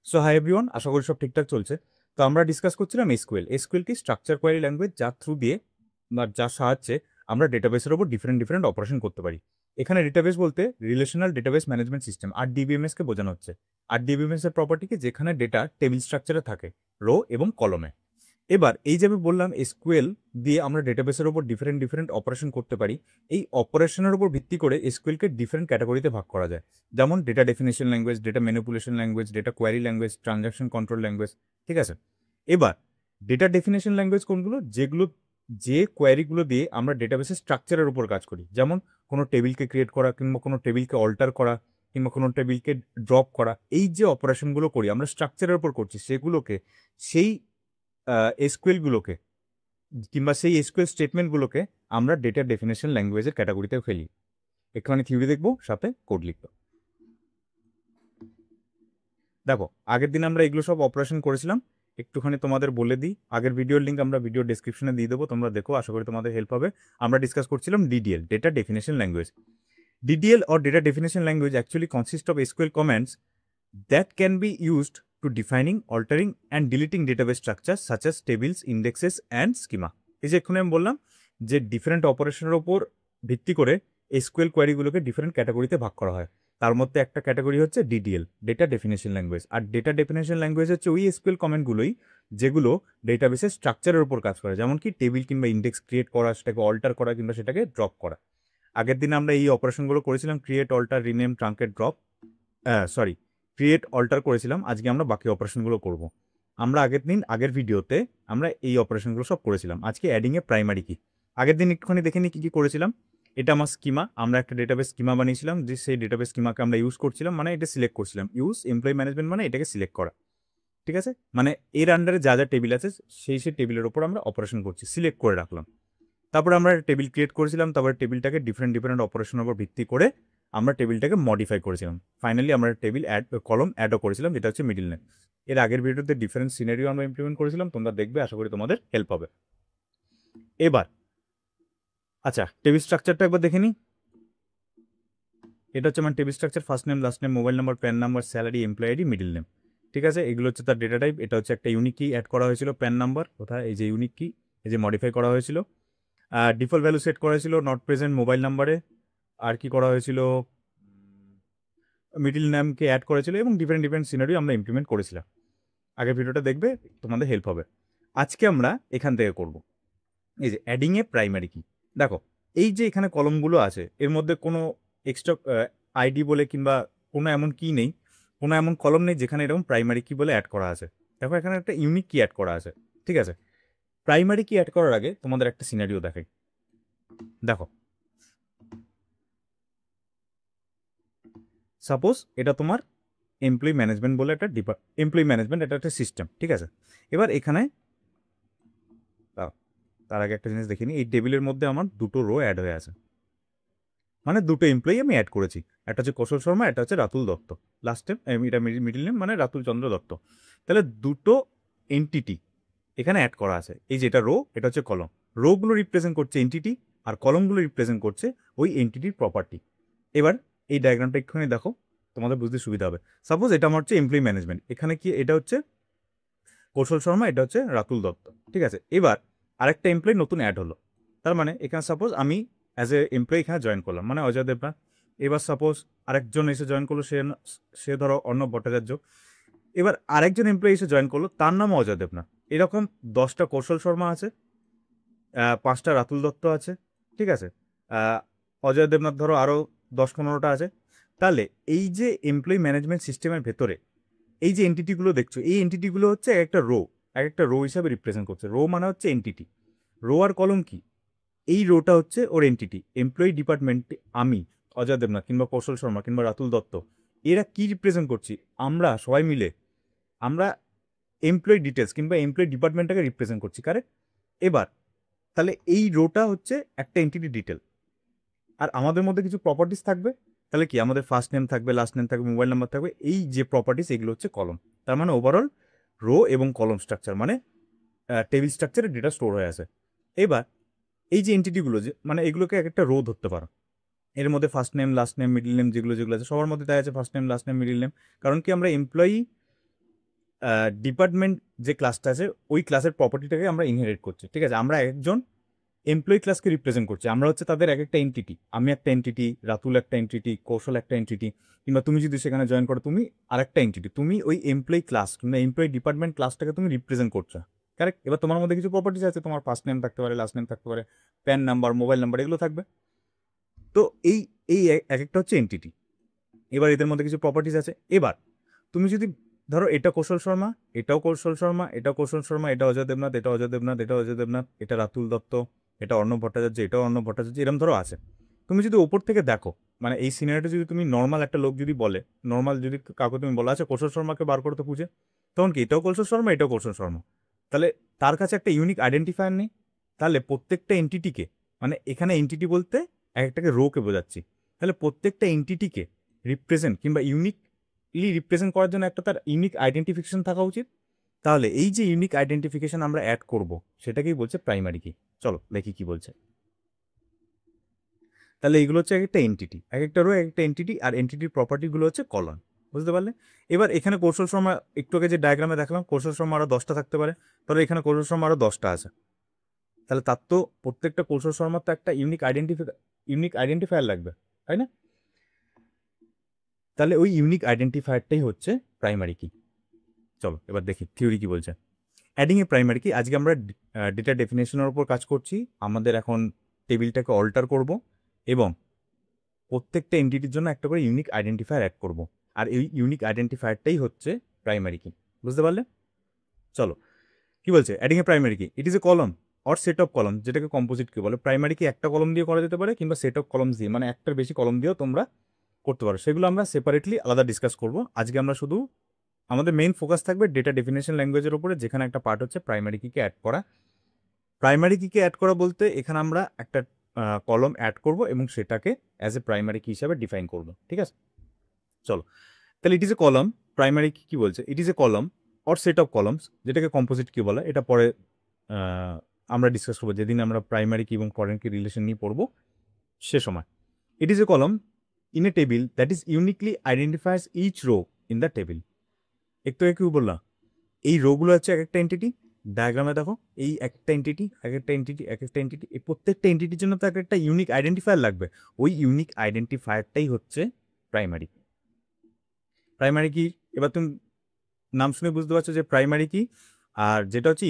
So hi everyone, আশা করি সব ঠিকঠাক চলছে। তো আমরা ডিসকাস করছিলাম এসকিউএল। এসকিউএল কি স্ট্রাকচার কোয়ারি ল্যাঙ্গুয়েজ, যার থ্রু দিয়ে বা যার সাহায্যে আমরা ডেটাবেসের উপর ডিফারেন্ট ডিফারেন্ট অপারেশন করতে পারি। এখানে ডেটাবেস বলতে রিলেশনাল ডেটাবেস ম্যানেজমেন্ট সিস্টেম আর ডিবিএমএস কে বোঝানো হচ্ছে। আর ডিবিএমএস এর প্রপার্টি কি, যেখানে ডেটা টেবিল স্ট্রাকচারে থাকে, রো এবং কলমে। এবার এই যে আমি বললাম এসকিউএল দিয়ে আমরা ডেটাবেসের উপর ডিফারেন্ট ডিফারেন্ট অপারেশন করতে পারি। এই অপারেশনের উপর ভিত্তি করে এসকিউএলকে ডিফারেন্ট ক্যাটাগরিতে ভাগ করা যায়। যেমন data definition language, data manipulation language, data query language, transaction control language. ঠিক আছে, এবার ডেটা ডেফিনেশন ল্যাঙ্গুয়েজ কোনগুলো, যেগুলো যে কোয়ারিগুলো দিয়ে আমরা ডেটাবেসের স্ট্রাকচারের উপর কাজ করি। যেমন কোনো টেবিলকে ক্রিয়েট করা, কিংবা কোনো টেবিলকে অল্টার করা, কিংবা কোনো টেবিলকে ড্রপ করা। এই যে অপারেশনগুলো করি আমরা স্ট্রাকচারের উপর করছি, সেগুলোকে সেই এসকিউএলগুলোকে কিংবা সেই এসকিউএল স্টেটমেন্টগুলোকে আমরা ডেটা ডেফিনেশন ল্যাঙ্গুয়েজের ক্যাটাগরিতে ফেলি। একটুখানি থিওরি দেখবো, সাথে কোড লিখবো। দেখো, আগের দিন আমরা এগুলো সব অপারেশন করেছিলাম। একটুখানি তোমাদের বলে দিই, আগের ভিডিওর লিঙ্ক আমরা ভিডিও ডেসক্রিপশনে দিয়ে দেবো, তোমরা দেখো, আশা করি তোমাদের হেল্প হবে। আমরা ডিসকাস করছিলাম DDL, data definition language. DDL or data definition language actually consists of SQL commands that can be used to defining, altering and deleting database structures such as tables, indexes and schema. এই যে এক্ষুনি আমি বললাম যে different অপারেশনের ওপর ভিত্তি করে এসকিউএল কোয়ারিগুলোকে ডিফারেন্ট ক্যাটাগরিতে ভাগ করা হয়। তার মধ্যে একটা ক্যাটাগরি হচ্ছে ডিডিএল, ডেটা ডেফিনেশন ল্যাঙ্গুয়েজ। আর ডেটা ডেফিনেশন ল্যাঙ্গুয়েজ হচ্ছে ওই এসকিউএল কমেন্টগুলোই যেগুলো ডেটাবেসের স্ট্রাকচারের উপর কাজ করে, যেমন কি টেবিল কিংবা ইন্ডেক্স ক্রিয়েট করা, সেটাকে অল্টার করা কিংবা সেটাকে ড্রপ করা। আগের দিন আমরা এই অপারেশনগুলো করেছিলাম, create, alter, rename, truncate, drop. Create, alter করেছিলাম। আজকে আমরা বাকি অপারেশনগুলো করব। আমরা আগের ভিডিওতে আমরা এই অপারেশনগুলো সব করেছিলাম। আজকে অ্যাডিংয়ে প্রাইমারি কি, আগের দিন একটুখানি দেখে নিই কী কী করেছিলাম। এটা আমার স্কিমা, আমরা একটা ডেটাবেস স্কিমা বানিয়েছিলাম, যে সেই ডেটাবেস স্কিমাকে আমরা ইউজ করছিলাম, মানে এটা সিলেক্ট করছিলাম। ইউজ এমপ্লয়ি ম্যানেজমেন্ট মানে এটাকে সিলেক্ট করা। ঠিক আছে, মানে এর আন্ডারে যা যা টেবিল আছে সেই টেবিলের ওপর আমরা অপারেশন করছি, সিলেক্ট করে রাখলাম। তারপরে আমরা টেবিল ক্রিয়েট করেছিলাম, তারপরে টেবিলটাকে ডিফারেন্ট ডিফারেন্ট অপারেশনের উপর ভিত্তি করে আমরা টেবিলটাকে মডিফাই করেছিলাম। ফাইনালি আমরা টেবিল কলম অ্যাডও করেছিলাম, যেটা হচ্ছে মিডিল নেম। এর আগের ভিডিওতে ডিফারেন্ট সিনারিও আমরা ইমপ্লিমেন্ট করেছিলাম, তোমরা দেখবে, আশা করি তোমাদের হেল্প হবে। এবার আচ্ছা, টেবিল স্ট্রাকচারটা একবার দেখে নিই। এটা হচ্ছে আমার table structure, first name, last name, mobile number, PAN number, salary, employ ID, middle name. ঠিক আছে, এগুলো হচ্ছে তার ডেটা টাইপ। এটা হচ্ছে একটা ইউনিক কি অ্যাড করা হয়েছিল, প্যান নাম্বার কোথায়, এই যে ইউনিক কি, এই যে মডিফাই করা হয়েছিল। ডিফল্ট ভ্যালু সেট করা হয়েছিল নট প্রেজেন্ট মোবাইল নাম্বারে। আর কি করা হয়েছিল, মিডিল নেমকে অ্যাড করেছিল, এবং ডিফারেন্ট ডিফারেন্ট সিনারিও আমরা ইমপ্লিমেন্ট করেছিলাম। আগের ভিডিওটা দেখবে, তোমাদের হেল্প হবে। আজকে আমরা এখান থেকে করব এই যে অ্যাডিংয়ে প্রাইমারি কি। দেখো, এই যে এখানে কলমগুলো আছে, এর মধ্যে কোনো এক্সট্রা আইডি বলে কিংবা কোনো এমন কি নেই, কোনো এমন কলম নেই যেখানে এরকম প্রাইমারি কি বলে অ্যাড করা আছে। দেখো, এখানে একটা ইউনিক কি অ্যাড করা আছে। ঠিক আছে, প্রাইমারি কি অ্যাড করার আগে তোমাদের একটা সিনারিও দেখাই। দেখো, সাপোজ এটা তোমার এমপ্লয়ি ম্যানেজমেন্ট বলে একটা এমপ্লয়ি ম্যানেজমেন্ট, এটা একটা সিস্টেম। ঠিক আছে, এবার এখানে তার আগে একটা জিনিস দেখিনি, এই টেবিলের মধ্যে আমার দুটো রো অ্যাড হয়ে আছে, মানে দুটো এমপ্লয়ি আমি অ্যাড করেছি। একটা হচ্ছে কৌশল শর্মা, একটা হচ্ছে রাতুল দত্ত। লাস্ট নেম, এটা মিডিল নেম, মানে রাতুল চন্দ্র দত্ত। তাহলে দুটো এন্টিটি এখানে অ্যাড করা আছে। এই যেটা রো, এটা হচ্ছে কলম। রোগুলো রিপ্রেজেন্ট করছে এন্টিটি, আর কলমগুলো রিপ্রেজেন্ট করছে ওই এন্টিটির প্রপার্টি। এবার এই ডায়াগ্রামটা একটুখানি দেখো, তোমাদের বুঝতে সুবিধা হবে। সাপোজ এটা আমার হচ্ছে এমপ্লয়ি ম্যানেজমেন্ট, এখানে কি এটা হচ্ছে কৌশল শর্মা, এটা হচ্ছে রাতুল দত্ত। ঠিক আছে, এবার আরেকটা এমপ্লয়ি নতুন অ্যাড হলো। তার মানে এখানে সাপোজ আমি অ্যাজ এ এমপ্লয়ি এখানে জয়েন করলাম, মানে অজয় দেবনাথ। এবার সাপোজ আরেকজন এসে জয়েন করলো, সে ধরো অর্ণব ভট্টাচার্য। এবার আরেকজন এমপ্লয়ি এসে জয়েন করলো, তার নামও অজয় দেবনাথ। এরকম 10টা কৌশল শর্মা আছে, 5টা রাতুল দত্ত আছে। ঠিক আছে, অজয় দেবনাথ ধরো আরও 10-15টা আছে। তাহলে এই যে এমপ্লয়ি ম্যানেজমেন্ট সিস্টেমের ভেতরে এই যে এন্টিটিগুলো দেখছো, এই এন্টিটিগুলো হচ্ছে এক একটা রো হিসাবে রিপ্রেজেন্ট করছে। রো মানে হচ্ছে এন্টিটি। রো আর কলম কি, এই রোটা হচ্ছে ওর এন্টিটি। এমপ্লয়ি ডিপার্টমেন্টে আমি, অজয় দেবনাথ কিংবা কৌশল শর্মা কিংবা রাতুল দত্ত, এরা কি রিপ্রেজেন্ট করছি, আমরা সবাই মিলে আমরা এমপ্লয়ি ডিটেলস কিংবা এমপ্লয়ি ডিপার্টমেন্টটাকে রিপ্রেজেন্ট করছি, কারেক্ট? এবার তাহলে এই রোটা হচ্ছে একটা এন্টিটি ডিটেল, আর আমাদের মধ্যে কিছু প্রপার্টিস থাকবে। তাহলে কি, আমাদের ফার্স্ট নেম থাকবে, লাস্ট নেম থাকবে, মোবাইল নাম্বার থাকবে। এই যে প্রপার্টিস, এগুলো হচ্ছে কলম। তার মানে ওভারঅল রো এবং কলম স্ট্রাকচার, মানে টেবিল স্ট্রাকচারে ডেটা স্টোর হয়ে আছে। এবার এই যে এন্টিটিগুলো, যে মানে এগুলোকে এক একটা রো ধরতে পারো। এর মধ্যে first name, last name, middle name যেগুলো যেগুলো আছে, সবার মধ্যে তাই আছে first name, last name, middle name. কারণ কি, আমরা এমপ্লয়ি ডিপার্টমেন্ট যে ক্লাসটা আছে ওই ক্লাসের প্রপার্টিটাকে আমরা ইনহেরিট করছি, ঠিক আছে। আমরা একজন এমপ্লয়ি ক্লাসকে রিপ্রেজেন্ট করছি, আমরা হচ্ছে তাদের এক একটা এন্টিটি। আমি একটা এন্টিটি, রাতুল একটা এন্টিটি, কৌশল একটা এন্টিটি, কিংবা তুমি যদি সেখানে জয়েন করো তুমি আর একটা এন্টিটি। তুমি ওই এমপ্লয়ি ক্লাস কিংবা এমপ্লয়ি ডিপার্টমেন্ট ক্লাসটাকে তুমি রিপ্রেজেন্ট করছো, কারেক্ট। এবার তোমার মধ্যে কিছু প্রপার্টিজ আছে, তোমার ফার্স্ট নেম থাকতে পারে, লাস্ট নেম থাকতে পারে, প্যান নাম্বার, মোবাইল নাম্বার, এগুলো থাকবে। তো এই এই এক একটা হচ্ছে এন্টিটি। এবার এদের মধ্যে কিছু প্রপার্টিজ আছে। এবার তুমি যদি ধরো এটা কৌশল শর্মা, এটাও কৌশল শর্মা, এটাও কৌশল শর্মা, এটা অজয় দেবনাথ, এটা অজয় দেবনাথ, এটা অজয় দেবনাথ, এটা রাতুল দত্ত, এটা অর্ণব ভট্টাচার্য, এটাও অর্ণব ভট্টাচার্য, এরকম ধরো আছে। তুমি যদি ওপর থেকে দেখো, মানে এই সিনারিটা যদি তুমি নর্মাল একটা লোক যদি বলে, নর্মাল যদি কাউকে তুমি বলা আছে কৌশল শর্মাকে বার করতে খুঁজে, তখন কি এটাও কৌশল শর্মা, এটাও কৌশল শর্মা, তাহলে তার কাছে একটা ইউনিক আইডেন্টিফায়ার নেই। তাহলে প্রত্যেকটা এন্টিটিকে, মানে এখানে এন্টিটি বলতে এক একটাকে রোকে বোঝাচ্ছি, তাহলে প্রত্যেকটা এন্টিটিকে রিপ্রেজেন্ট কিংবা ইউনিকলি রিপ্রেজেন্ট করার জন্য একটা তার ইউনিক আইডেন্টিফিকেশন থাকা উচিত। তাহলে এই যে ইউনিক আইডেন্টিফিকেশন আমরা অ্যাড করব সেটাকেই বলছে প্রাইমারি কি। চলো দেখি কি বলছে। তাহলে এইগুলো হচ্ছে একটা এন্টিটি, এক একটা রো একটা এন্টিটি, আর এন্টিটির প্রপার্টিগুলো হচ্ছে কলম, বুঝতে পারলে। এবার এখানে কৌশল শর্মা একটু আগে যে ডায়াগ্রামে দেখলাম, কৌশল শর্মা আরও 10টা থাকতে পারে, তাহলে এখানে কৌশল শর্মা আরও 10টা আছে। তাহলে তার তো প্রত্যেকটা কৌশল শর্মার তো একটা ইউনিক আইডেন্টিফায়ার লাগবে, তাই না? তাহলে ওই ইউনিক আইডেন্টিফায়ারটাই হচ্ছে প্রাইমারি কি। চলো এবার দেখি থিওরি কি বলছে। অ্যাডিং এ প্রাইমারি কি, আজকে আমরা ডেটা ডেফিনেশনের উপর কাজ করছি। আমাদের এখন টেবিলটাকে অল্টার করব এবং প্রত্যেকটা এন্টিটির জন্য একটা করে ইউনিক আইডেন্টিফায়ার অ্যাড করব, আর এই ইউনিক আইডেন্টিফায়ারটাই হচ্ছে প্রাইমারি কি, বুঝতে পারলে। চলো কি বলছে, অ্যাডিং এ প্রাইমারি কি, ইট ইজ এ কলম অর সেট অফ কলম, যেটাকে কম্পোজিট কি বলে। প্রাইমারি কি একটা কলম দিয়ে করা যেতে পারে কিংবা সেট অফ কলমস দিয়ে, মানে একটার বেশি কলম দিয়েও তোমরা করতে পারো। সেগুলো আমরা সেপারেটলি আলাদা ডিসকাস করব। আজকে আমরা শুধু আমাদের মেইন ফোকাস থাকবে ডেটা ডেফিনেশন ল্যাঙ্গুয়েজের উপরে, যেখানে একটা পার্ট হচ্ছে প্রাইমারি কিকে অ্যাড করা। প্রাইমারি কিকে অ্যাড করা বলতে এখানে আমরা একটা কলম অ্যাড করব এবং সেটাকে অ্যাজ এ প্রাইমারি কি হিসাবে ডিফাইন করব, ঠিক আছে। চলো তাহলে ইট ইজ এ কলম, প্রাইমারি কি বলছে, ইট ইজ এ কলম অর সেট অফ কলমস, যেটাকে কম্পোজিট কি বলে এটা পরে আমরা ডিসকাস করবো, যেদিন আমরা প্রাইমারি কি এবং ফরেন কি রিলেশন নিয়ে পড়বো সে সময়। ইট is a column in a table that is uniquely identifies each row in the table. একটু কি বললাম, এই রোগুলো হচ্ছে এক একটা এন্টিটি। ডায়াগ্রামে দেখো, এই একটা এন্টিটি, এক একটা এন্টিটি, এক একটা এন্টিটি, এই প্রত্যেকটা এন্টিটির জন্য তো একটা ইউনিক আইডেন্টিফায়ার লাগবে। ওই ইউনিক আইডেন্টিফায়ারটাই হচ্ছে প্রাইমারি। প্রাইমারি কি এবার তুমি নাম শুনে বুঝতে পারছো যে প্রাইমারি কি, আর যেটা হচ্ছে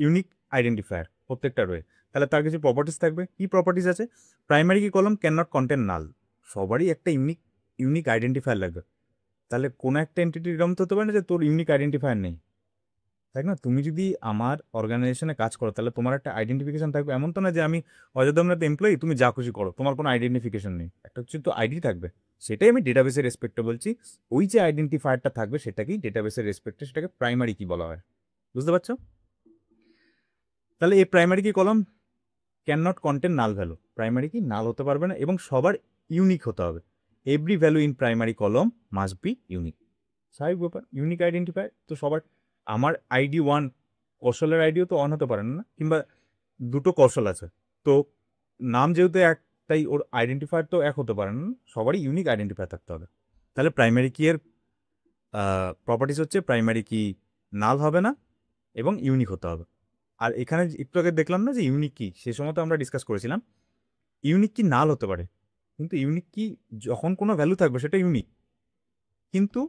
ইউনিক আইডেন্টিফায়ার প্রত্যেকটা রয়ে। তাহলে তার কিছু প্রপার্টিস থাকবে। কি প্রপার্টিস আছে, প্রাইমারি কি কলম ক্যান নট কন্টেন নাল, সবারই একটা ইউনিক আইডেন্টিফায়ার লাগবে। তাহলে কোনো একটা এন্টিটি এরকম তো হতে পারে না যে তোর ইউনিক আইডেন্টিফায়ার নেই, তাই না? তুমি যদি আমার অর্গানাইজেশনে কাজ করো তাহলে তোমার একটা আইডেন্টিফিকেশন থাকবে। এমন তো না যে আমি অজয় দেবনাথ এমপ্লয়ি, তুমি যা খুশি করো, তোমার কোনো আইডেন্টিফিকেশন নেই। একটা হচ্ছে তো আইডি থাকবে, সেটাই আমি ডেটাবেসের রেসপেক্টে বলছি। ওই যে আইডেন্টিফায়ারটা থাকবে সেটাকেই ডেটাবেসের রেসপেক্টে সেটাকে প্রাইমারি কি বলা হয়, বুঝতে পারছো? তাহলে এই প্রাইমারি কি কলম can not contain null value, primary কি নাল হতে পারবে না এবং সবার ইউনিক হতে হবে। এভরি ভ্যালু ইন প্রাইমারি কলম মাস্ট বি ইউনিক। স্বাভাবিক ব্যাপার, ইউনিক আইডেন্টিফায়ার তো সবার। আমার আইডি 1, কৌশলের আইডিও তো অন হতে পারে না, কিংবা দুটো কৌশল আছে তো নাম যেহেতু এক, তাই ওর আইডেন্টিফায়ার তো এক হতে পারে না, সবারই ইউনিক আইডেন্টিফায়ার থাকতে হবে। তাহলে প্রাইমারি কি এর প্রপার্টিস হচ্ছে প্রাইমারি কি নাল হবে না এবং ইউনিক হতে হবে। আর এখানে একটু আগে দেখলাম না যে ইউনিক কি, সে সময় তো আমরা ডিসকাস করেছিলাম ইউনিক কি নাল হতে পারে, কিন্তু ইউনিক কি যখন কোনো ভ্যালু থাকবে সেটা ইউনিক, কিন্তু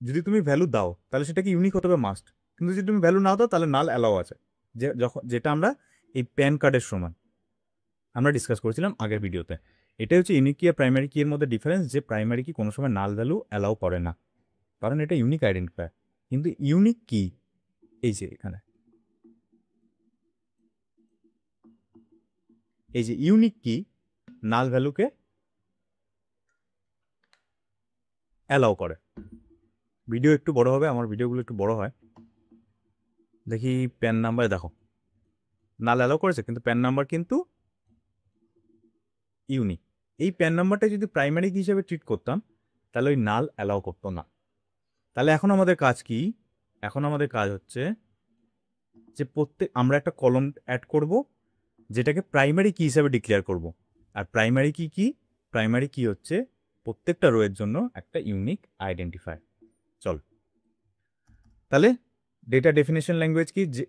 যদি তুমি ভ্যালু দাও তাহলে সেটা কি ইউনিক হতে হবে মাস্ট। কিন্তু যদি তুমি ভ্যালু নাও দাও তাহলে নাল অ্যালাও আছে, যেটা আমরা এই প্যান কার্ডের সময় আমরা ডিসকাস করেছিলাম আগের ভিডিওতে। এটাই হচ্ছে ইউনিক কি আর প্রাইমারি কি এর মধ্যে ডিফারেন্স, যে প্রাইমারি কি কোনো সময় নাল ভ্যালু অ্যালাউ করে না, কারণ এটা ইউনিক আইডেন্টিফায়ার। কিন্তু ইউনিক কি, এই যে এখানে এই যে ইউনিক কি নাল ভ্যালুকে অ্যালাউ করে। ভিডিও একটু বড় হবে, আমার ভিডিওগুলো একটু বড় হয়। দেখি প্যান নাম্বার, দেখো নাল অ্যালাউ করেছে কিন্তু প্যান নাম্বার কিন্তু ইউনিক। এই প্যান নাম্বারটা যদি প্রাইমারি কি হিসেবে ট্রিট করতাম তাহলে ওই নাল অ্যালাউ করতো না। তাহলে এখন আমাদের কাজ কি, এখন আমাদের কাজ হচ্ছে যে আমরা একটা কলম অ্যাড করব যেটাকে প্রাইমারি কি হিসাবে ডিক্লেয়ার করব। আর প্রাইমারি কি প্রাইমারি কি হচ্ছে প্রত্যেকটা রোয়ের জন্য একটা ইউনিক আইডেন্টিফায়ার। চল তাহলে ডেটা ডেফিনেশন ল্যাঙ্গুয়েজ কি, যে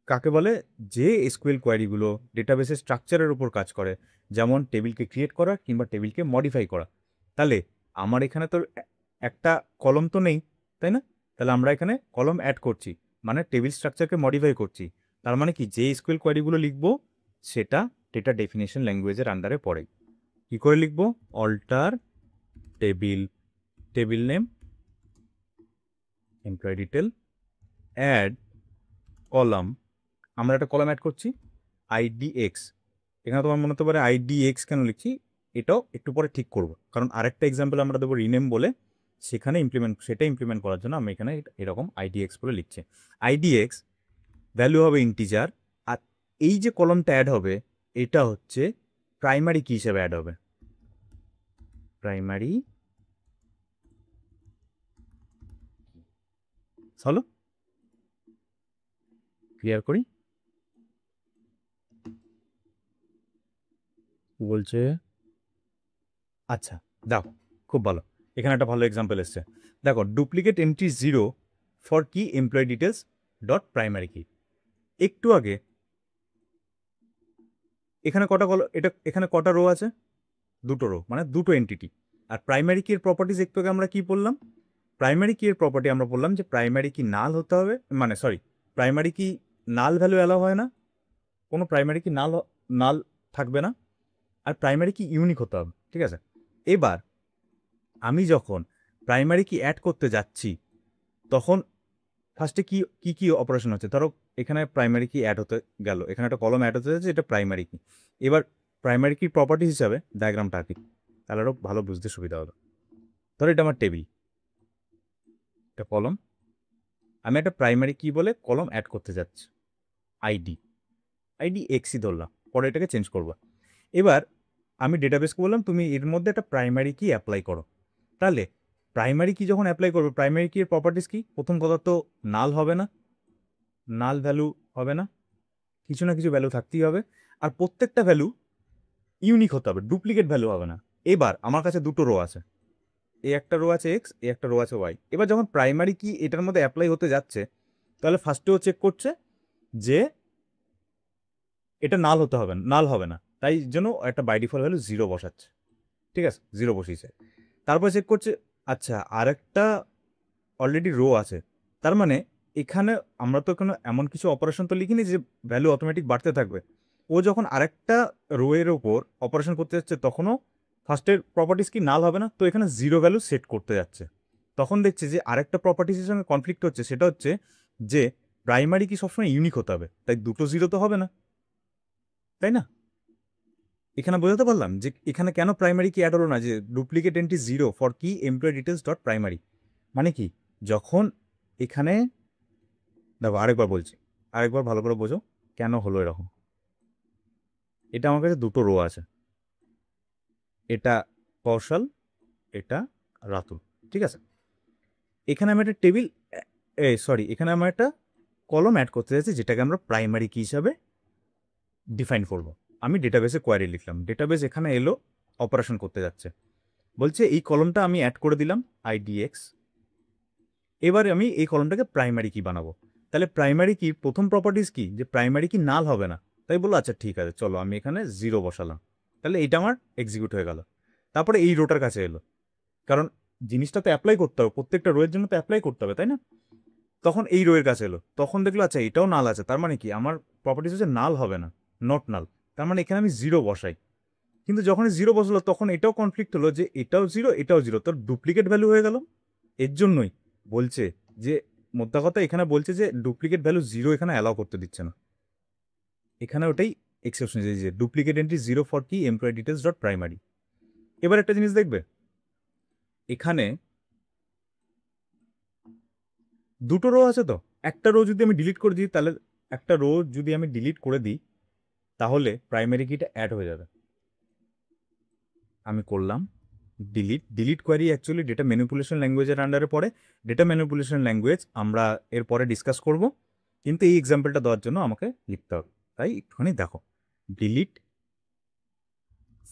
কাকে বলে, যে এসকিউএল কোয়ারিগুলো ডেটাবেসের স্ট্রাকচারের উপর কাজ করে, যেমন টেবিলকে ক্রিয়েট করা কিংবা টেবিলকে মডিফাই করা। তাহলে আমার এখানে তো একটা কলম তো নেই, তাই না? তাহলে আমরা এখানে কলম অ্যাড করছি, মানে টেবিল স্ট্রাকচারকে মডিফাই করছি। তার মানে কি, যে এসকিউএল কোয়ারিগুলো লিখবো সেটা ডেটা ডেফিনেশন ল্যাঙ্গুয়েজের আন্ডারে পড়ে। কী করে লিখবো? Alter table, table name, employ detail, add column, আমরা একটা কলাম অ্যাড করছি আইডিএক্স। এখানে তোমার মনে হতে পারে আইডিএক্স কেন লিখছি, এটাও একটু পরে ঠিক করবো, কারণ আরেকটা এক্সাম্পল আমরা দেবো রিনেম বলে, সেটা ইমপ্লিমেন্ট করার জন্য আমি এখানে এরকম আইডিএক্স বলে লিখছি। আইডিএক্স ভ্যালু হবে ইন্টিজার, আর এই যে কলমটা অ্যাড হবে এটা হচ্ছে প্রাইমারি কি হিসেবে অ্যাড হবে, প্রাইমারি। চলো ক্লিয়ার করি। বলছে আচ্ছা দেখো, খুব ভালো, এখানে একটা ভালো এক্সাম্পল এসছে। দেখো, ডুপ্লিকেট এন্ট্রি 0 ফর কি এমপ্লয় ডিটেলস ডট প্রাইমারি কি। একটু আগে এখানে এখানে কটা রো আছে? দুটো রো, মানে দুটো এন্টিটি। আর প্রাইমারি কি এর প্রপার্টিজ একটু আগে আমরা কি বললাম? প্রাইমারি কি এর প্রপার্টি আমরা বললাম যে প্রাইমারি কি নাল হতে হবে, মানে সরি, প্রাইমারি কি নাল ভ্যালু অ্যালাউ হয় না, কোনো প্রাইমারি কি নাল থাকবে না, আর প্রাইমারি কি ইউনিক হতে হবে, ঠিক আছে? এবার আমি যখন প্রাইমারি কি অ্যাড করতে যাচ্ছি তখন ফার্স্টে কি কি কি অপারেশন হচ্ছে, ধরো এখানে প্রাইমারি কি অ্যাড হতে গেল, এখানে একটা কলম অ্যাড হতে যাচ্ছে, এটা প্রাইমারি কি। এবার প্রাইমারি কি প্রপার্টিস হিসাবে ডায়াগ্রামটা আঁকি, তাহলে আরও ভালো বুঝতে সুবিধা হলো। ধরো এটা আমার টেবিল, এটা কলম, আমি একটা প্রাইমারি কি বলে কলম অ্যাড করতে যাচ্ছি, আইডি এক্সই ধরলাম, পরে এটাকে চেঞ্জ করবো। এবার আমি ডেটাবেসকে বললাম তুমি এর মধ্যে একটা প্রাইমারি কি অ্যাপ্লাই করো। তাহলে প্রাইমারি কি যখন অ্যাপ্লাই করবে, প্রাইমারি কি এর প্রপার্টিস কি? প্রথম কথা তো নাল হবে না, নাল ভ্যালু হবে না, কিছু না কিছু ভ্যালু থাকতেই হবে, আর প্রত্যেকটা ভ্যালু ইউনিক হতে হবে, ডুপ্লিকেট ভ্যালু হবে না। এবার আমার কাছে দুটো রো আছে, এ একটা রো আছে এক্স, এ একটা রো আছে ওয়াই। এবার যখন প্রাইমারি কি এটার মধ্যে অ্যাপ্লাই হতে যাচ্ছে, তাহলে ফার্স্টেও চেক করছে যে এটা নাল হবে না, তাই জন্য একটা বাই ডিফল্ট ভ্যালু 0 বসাচ্ছে, ঠিক আছে, 0 বসিয়েছে। তারপর চেক করছে, আচ্ছা আরেকটা অলরেডি রো আছে, তার মানে এখানে আমরা তো কোনো এমন কিছু অপারেশন তো লিখিনি যে ভ্যালু অটোমেটিক বাড়তে থাকবে। ও যখন আরেকটা রো এর ওপর অপারেশন করতে যাচ্ছে তখনও ফার্স্টের প্রপার্টিস কি নাল হবে না, তো এখানে 0 ভ্যালু সেট করতে যাচ্ছে। তখন দেখছে যে আরেকটা প্রপার্টিসের সঙ্গে কনফ্লিক্ট হচ্ছে, সেটা হচ্ছে যে প্রাইমারি কি সবসময় ইউনিক হতে হবে, তাই দুটো 0 তো হবে না, তাই না? এখানে বোঝাতে পারলাম যে এখানে কেন প্রাইমারি কি অ্যাড হলো না, যে ডুপ্লিকেট এন্ট্রি 0 ফর কি এমপ্লয় ডিটেলস ডট প্রাইমারি, মানে কি যখন এখানে, দেখো আরেকবার বলছি, আরেকবার ভালো করে বোঝো কেন হলো এরকম। এটা আমার কাছে দুটো রো আছে, এটা কৌশল, এটা রাতুল, ঠিক আছে? এখানে আমি একটা টেবিল, এখানে আমার একটা কলম অ্যাড করতে যাচ্ছি যেটাকে আমরা প্রাইমারি কি হিসাবে ডিফাইন করব। আমি ডেটাবেসে কোয়ারি লিখলাম, ডেটাবেস এখানে এলো অপারেশন করতে যাচ্ছে, বলছে এই কলমটা আমি অ্যাড করে দিলাম আইডিএক্স, এবারে আমি এই কলমটাকে প্রাইমারি কি বানাবো। তাহলে প্রাইমারি কি প্রথম প্রপার্টিস কি, যে প্রাইমারি কি নাল হবে না, তাই বললো আচ্ছা ঠিক আছে চলো আমি এখানে 0 বসালাম, তাহলে এইটা আমার এক্সিকিউট হয়ে গেল। তারপরে এই রোটার কাছে এলো, কারণ জিনিসটা তো অ্যাপ্লাই করতে হবে, প্রত্যেকটা রোয়ের জন্য তো অ্যাপ্লাই করতে হবে, তাই না? তখন এই রোয়ের কাছে এলো, তখন দেখলো আচ্ছা এটাও নাল আছে, তার মানে কি আমার প্রপার্টিস হচ্ছে নাল হবে না, নট নাল, তার মানে এখানে আমি 0 বসাই। কিন্তু যখন 0 বসলো তখন এটাও কনফ্লিক্ট হলো যে এটাও 0 এটাও 0, তোর ডুপ্লিকেট ভ্যালু হয়ে গেল। এর জন্যই বলছে যে, মোদ্দা কথা এখানে বলছে যে ডুপ্লিকেট ভ্যালু 0 এখানে অ্যালাউ করতে দিচ্ছে না, এখানে ওটাই এক্সেপশন, যে ডুপ্লিকেট এন্ট্রি 0 ফর কি এমপ্লয় ডিটেলস ডট প্রাইমারি। এবার একটা জিনিস দেখবে, এখানে দুটো রো আছে, তো একটা রো যদি আমি ডিলিট করে দিই, তাহলে একটা রো যদি আমি ডিলিট করে দিই তাহলে প্রাইমারি কিটা অ্যাড হয়ে যাবে। আমি করলাম delete query actually data manipulation ল্যাঙ্গুয়েজের আন্ডারে পড়ে। ডেটা ম্যানিপুলেশন ল্যাঙ্গুয়েজ আমরা এরপরে ডিসকাস করব, কিন্তু এই এক্সাম্পলটা দেওয়ার জন্য আমাকে লিখতে হবে, তাই একটুখানি দেখো। Delete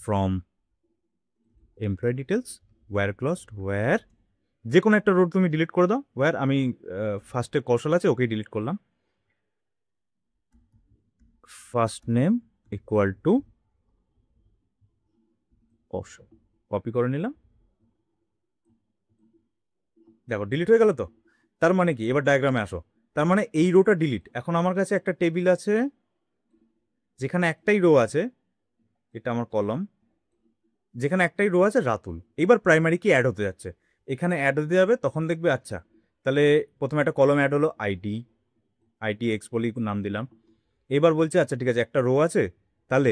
from employ details where clause where যে কোনো একটা রো তুমি ডিলিট করে দাও। ওয়ার আমি ফার্স্টে কৌশল আছে, ওকেই ডিলিট করলাম। ফার্স্ট নেম ইকুয়াল টু কৌশল, কপি করে নিলাম। দেখো ডিলিট হয়ে গেল তো। তার মানে কি, এবার ডায়াগ্রামে আসো। তার মানে এই রোটা ডিলিট। এখন আমার কাছে একটা টেবিল আছে যেখানে একটাই রো আছে, এটা আমার কলম, যেখানে একটাই রো আছে রাতুল। এবার প্রাইমারি কি অ্যাড হতে যাচ্ছে, এখানে অ্যাড হতে যাবে, তখন দেখবে আচ্ছা তাহলে প্রথমে একটা কলম অ্যাড হলো আইটি এক্স বলি নাম দিলাম। এবার বলছে আচ্ছা ঠিক আছে, একটা রো আছে, তাহলে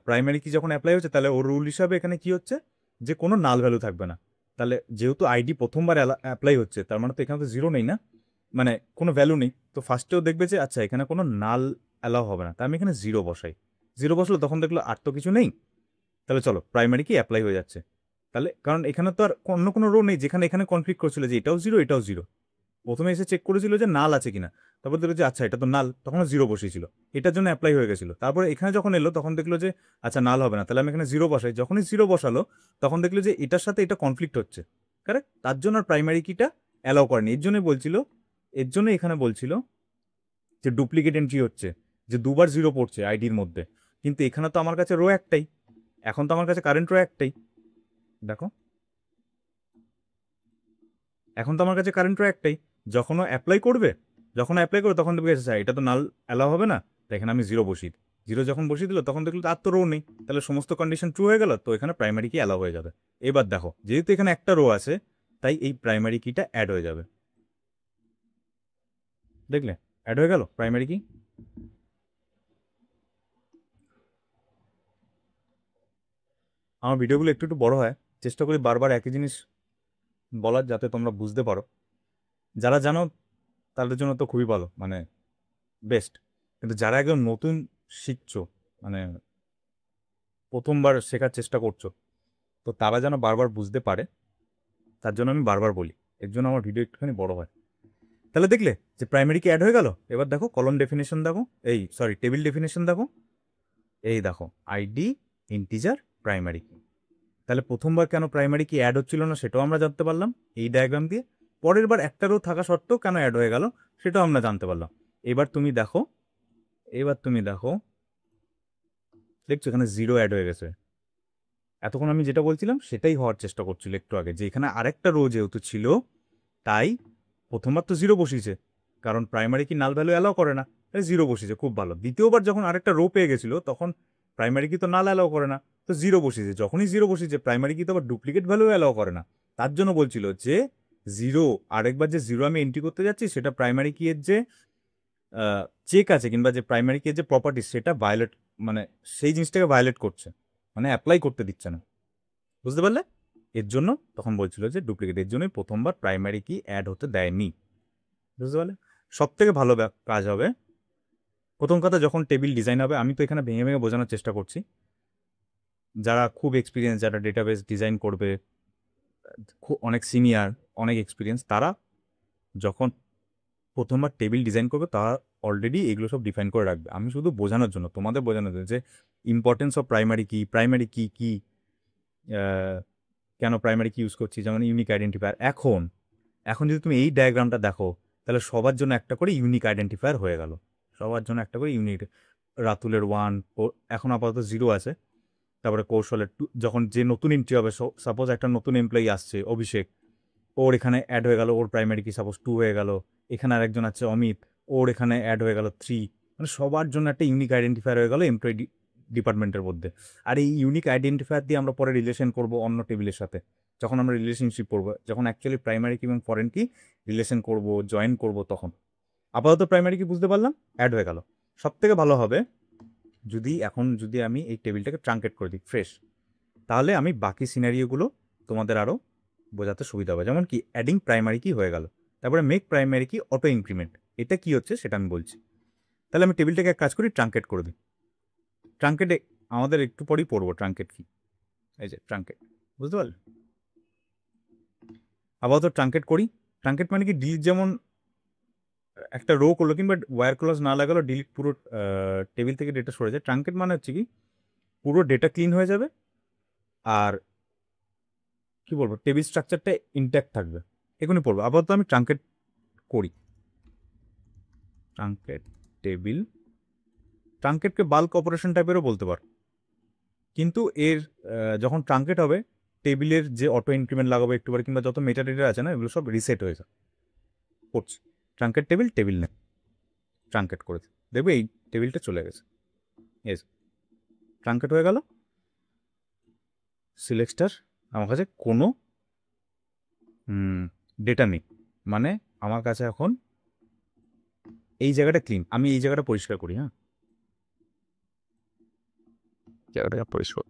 প্রাইমারি কি যখন অ্যাপ্লাই হচ্ছে তাহলে ওর রুল হিসাবে এখানে কি হচ্ছে যে কোনো নাল ভ্যালু থাকবে না। তাহলে যেহেতু আইডি প্রথমবার অ্যাপ্লাই হচ্ছে, তার মানে তো এখানে তো জিরো নেই না, মানে কোনো ভ্যালু নেই। তো ফার্স্টেও দেখবে যে আচ্ছা এখানে কোনো নাল অ্যালাউ হবে না, তাই আমি এখানে জিরো বসাই। জিরো বসলো, তখন দেখলো আর তো কিছু নেই, তাহলে চলো প্রাইমারি কি অ্যাপ্লাই হয়ে যাচ্ছে। তাহলে কারণ এখানে তো আর অন্য কোনো রো নেই, যেখানে এখানে কনফ্লিক্ট করছিল যে এটাও জিরো এটাও জিরো। প্রথমে এসে চেক করেছিল যে নাল আছে কিনা, তারপর দেখলো যে আচ্ছা এটা তো নাল, তখন জিরো বসিয়েছিল, এটার জন্য অ্যাপ্লাই হয়ে গেছিল। তারপরে এখানে যখন এলো তখন দেখলো যে আচ্ছা নাল হবে না, তাহলে আমি এখানে জিরো বসাই। যখনই জিরো বসালো তখন দেখলো যে এটার সাথে এটা কনফ্লিক্ট হচ্ছে, কারেক্ট, তার জন্য আর প্রাইমারি কিটা অ্যালাউ করেনি। এর জন্যই বলছিল, এর জন্য এখানে বলছিল যে ডুপ্লিকেট এন্ট্রি হচ্ছে, যে দুবার জিরো পড়ছে আইডির মধ্যে। কিন্তু এখানে তো আমার কাছে রো একটাই, এখন তো আমার কাছে কারেন্ট রো একটাই। দেখো এখন তো আমার কাছে কারেন্ট রো একটাই। যখন অ্যাপ্লাই করবে, তখন দেখবে আচ্ছা এটা তো নাল অ্যালাউ হবে না, তাই এখানে আমি জিরো বসিয়ে দিই। জিরো যখন বসিয়ে দিল তখন দেখলো আর তো রো নেই, তাহলে সমস্ত কন্ডিশন ট্রু হয়ে গেল, তো এখানে প্রাইমারি কি অ্যালাউ হয়ে যাবে। এবার দেখো যেহেতু এখানে একটা রো আছে, তাই এই প্রাইমারি কিটা অ্যাড হয়ে যাবে। দেখলে অ্যাড হয়ে গেল প্রাইমারি কি। আমার ভিডিওগুলো একটু একটু বড় হয়, চেষ্টা করি বারবার একই জিনিস বলার, যাতে তোমরা বুঝতে পারো। যারা জানো তাদের জন্য তো খুবই ভালো, মানে বেস্ট। কিন্তু যারা একদম নতুন শিখছো, মানে প্রথমবার শেখার চেষ্টা করছো, তো তারা যেন বারবার বুঝতে পারে, তার জন্য আমি বারবার বলি। এর জন্য আমার ভিডিও একটুখানি বড় হয়। তাহলে দেখলে যে প্রাইমারি কি অ্যাড হয়ে গেল। এবার দেখো কলম ডেফিনেশন দেখো, এই সরি টেবিল ডেফিনেশন দেখো, এই দেখো আইডি ইন্টিজার প্রাইমারি কি। তাহলে প্রথমবার কেন প্রাইমারি কি অ্যাড হচ্ছিল না সেটাও আমরা জানতে পারলাম এই ডায়াগ্রাম দিয়ে। পরের বার একটা রো থাকা সত্ত্বেও কেন অ্যাড হয়ে গেল সেটাও আমরা জানতে পারলাম। এবার তুমি দেখো, এবার তুমি দেখো, দেখছো এখানে জিরো অ্যাড হয়ে গেছে। এতক্ষণ আমি যেটা বলছিলাম সেটাই হওয়ার চেষ্টা করছিল একটু আগে, যে এখানে আরেকটা রো যেহেতু ছিল, তাই প্রথমবার তো জিরো বসিয়েছে, কারণ প্রাইমারি কি নাল ভ্যালু অ্যালাউ করে না, তাই জিরো বসিয়েছে, খুব ভালো। দ্বিতীয়বার যখন আরেকটা রো পেয়ে গেছিল, তখন প্রাইমারি কি তো নাল অ্যালাউ করে না, তো জিরো বসিয়েছে। যখনই জিরো বসিয়েছে প্রাইমারি কি তো আবার ডুপ্লিকেট ভ্যালু অ্যালাউ করে না, তার জন্য বলছিল যে জিরো, আরেকবার যে জিরো আমি এন্ট্রি করতে যাচ্ছি সেটা প্রাইমারি কি এর যে চেক আছে, কিংবা যে প্রাইমারি কি এর যে প্রপার্টি সেটা ভায়োলেট, মানে সেই জিনিসটাকে ভায়োলেট করছে, মানে অ্যাপ্লাই করতে দিচ্ছে না। বুঝতে পারলে? এর জন্য তখন বলছিল যে ডুপ্লিকেট, এর জন্যই প্রথমবার প্রাইমারি কি অ্যাড হতে দেয়নি। বুঝতে পারলে? সব থেকে ভালো কাজ হবে, প্রথম কথা যখন টেবিল ডিজাইন হবে, আমি তো এখানে ভেঙে ভেঙে বোঝানোর চেষ্টা করছি, যারা খুব এক্সপিরিয়েন্স, যারা ডেটাবেস ডিজাইন করবে, খুব অনেক সিনিয়র, অনেক এক্সপিরিয়েন্স, তারা যখন প্রথমবার টেবিল ডিজাইন করবে তারা অলরেডি এগুলো সব ডিফাইন করে রাখবে। আমি শুধু বোঝানোর জন্য, তোমাদের বোঝানোর জন্য যে ইম্পর্টেন্স অফ প্রাইমারি কি, প্রাইমারি কি কি, কেন প্রাইমারি কি ইউজ করছি, যেমন ইউনিক আইডেন্টিফায়ার। এখন এখন যদি তুমি এই ডায়াগ্রামটা দেখো, তাহলে সবার জন্য একটা করে ইউনিক আইডেন্টিফায়ার হয়ে গেল, সবার জন্য একটা করে ইউনিক। রাতুলের 1, এখন আপাতত 0 আছে। তারপরে কৌশলের 2, যখন যে নতুন এন্ট্রি হবে, সাপোজ একটা নতুন এমপ্লয়ি আসছে অভিষেক, ওর এখানে অ্যাড হয়ে গেল, ওর প্রাইমারি কি সাপোজ 2 হয়ে গেল। এখানে আরেকজন আছে অমিত, ওর এখানে অ্যাড হয়ে গেল 3। মানে সবার জন্য একটা ইউনিক আইডেন্টিফায়ার হয়ে গেল এমপ্লয়ি ডিপার্টমেন্টের মধ্যে। আর এই ইউনিক আইডেন্টিফায়ার দিয়ে আমরা পরে রিলেশন করব অন্য টেবিলের সাথে, যখন আমরা রিলেশনশিপ করবো, যখন অ্যাকচুয়ালি প্রাইমারি কি এবং ফরেন কি রিলেশন করব, জয়েন করব তখন। আপাতত প্রাইমারি কি বুঝতে পারলাম, অ্যাড হয়ে গেল। সব থেকে ভালো হবে যদি আমি এই টেবিলটাকে ট্রাঙ্কেট করে দিই ফ্রেশ, তাহলে আমি বাকি সিনারিওগুলো তোমাদের আরও বোঝাতে সুবিধা হবে। যেমন কি অ্যাডিং প্রাইমারি কি হয়ে গেল, তারপরে make primary key auto increment, এটা কি হচ্ছে সেটা আমি বলছি। তাহলে আমি টেবিলটাকে এক কাজ করি, ট্রাঙ্কেট করে দিই। ট্রাঙ্কেটে আমাদের একটু পরেই পড়বো ট্রাঙ্কেট কি। এই যে ট্রাঙ্কেট, বুঝতে পারলে? আপাতত ট্রাঙ্কেট করি। ট্রাঙ্কেট মানে কি ডিলিট, যেমন একটা রো করলো কিংবা ওয়্যার ক্লজ না লাগালো, ডিলিট পুরো টেবিল থেকে ডেটা সরে যায়। ট্রাঙ্কেট মানে হচ্ছে কি পুরো ডেটা ক্লিন হয়ে যাবে, আর কি বলবো, টেবিল স্ট্রাকচারটা ইনট্যাক্ট থাকবে, এখনই পড়বো। আপাতত আমি ট্রাঙ্কেট করি, ট্রাঙ্কেট টেবিল, ট্রাঙ্কেটকে বাল্ক অপারেশন টাইপেরও বলতে পারো, কিন্তু এর যখন ট্রাঙ্কেট হবে টেবিলের যে অটো ইনক্রিমেন্ট লাগাবো একটুবার, কিংবা যত মেটা ডেটা আছে না, এগুলো সব রিসেট হয়ে যায়। করছি ট্রাঙ্কেট টেবিল, টেবিল নেই, ট্রাঙ্কেট করেছে, দেখবে এই টেবিলটা চলে গেছে, এস ট্রাঙ্কেট হয়ে গেল। সিলেক্টার, আমার কাছে কোনো ডেটা নেই, মানে আমার কাছে এখন এই জায়গাটা ক্লিন। আমি এই জায়গাটা পরিষ্কার করি, হ্যাঁ, জায়গাটা পরিষ্কার।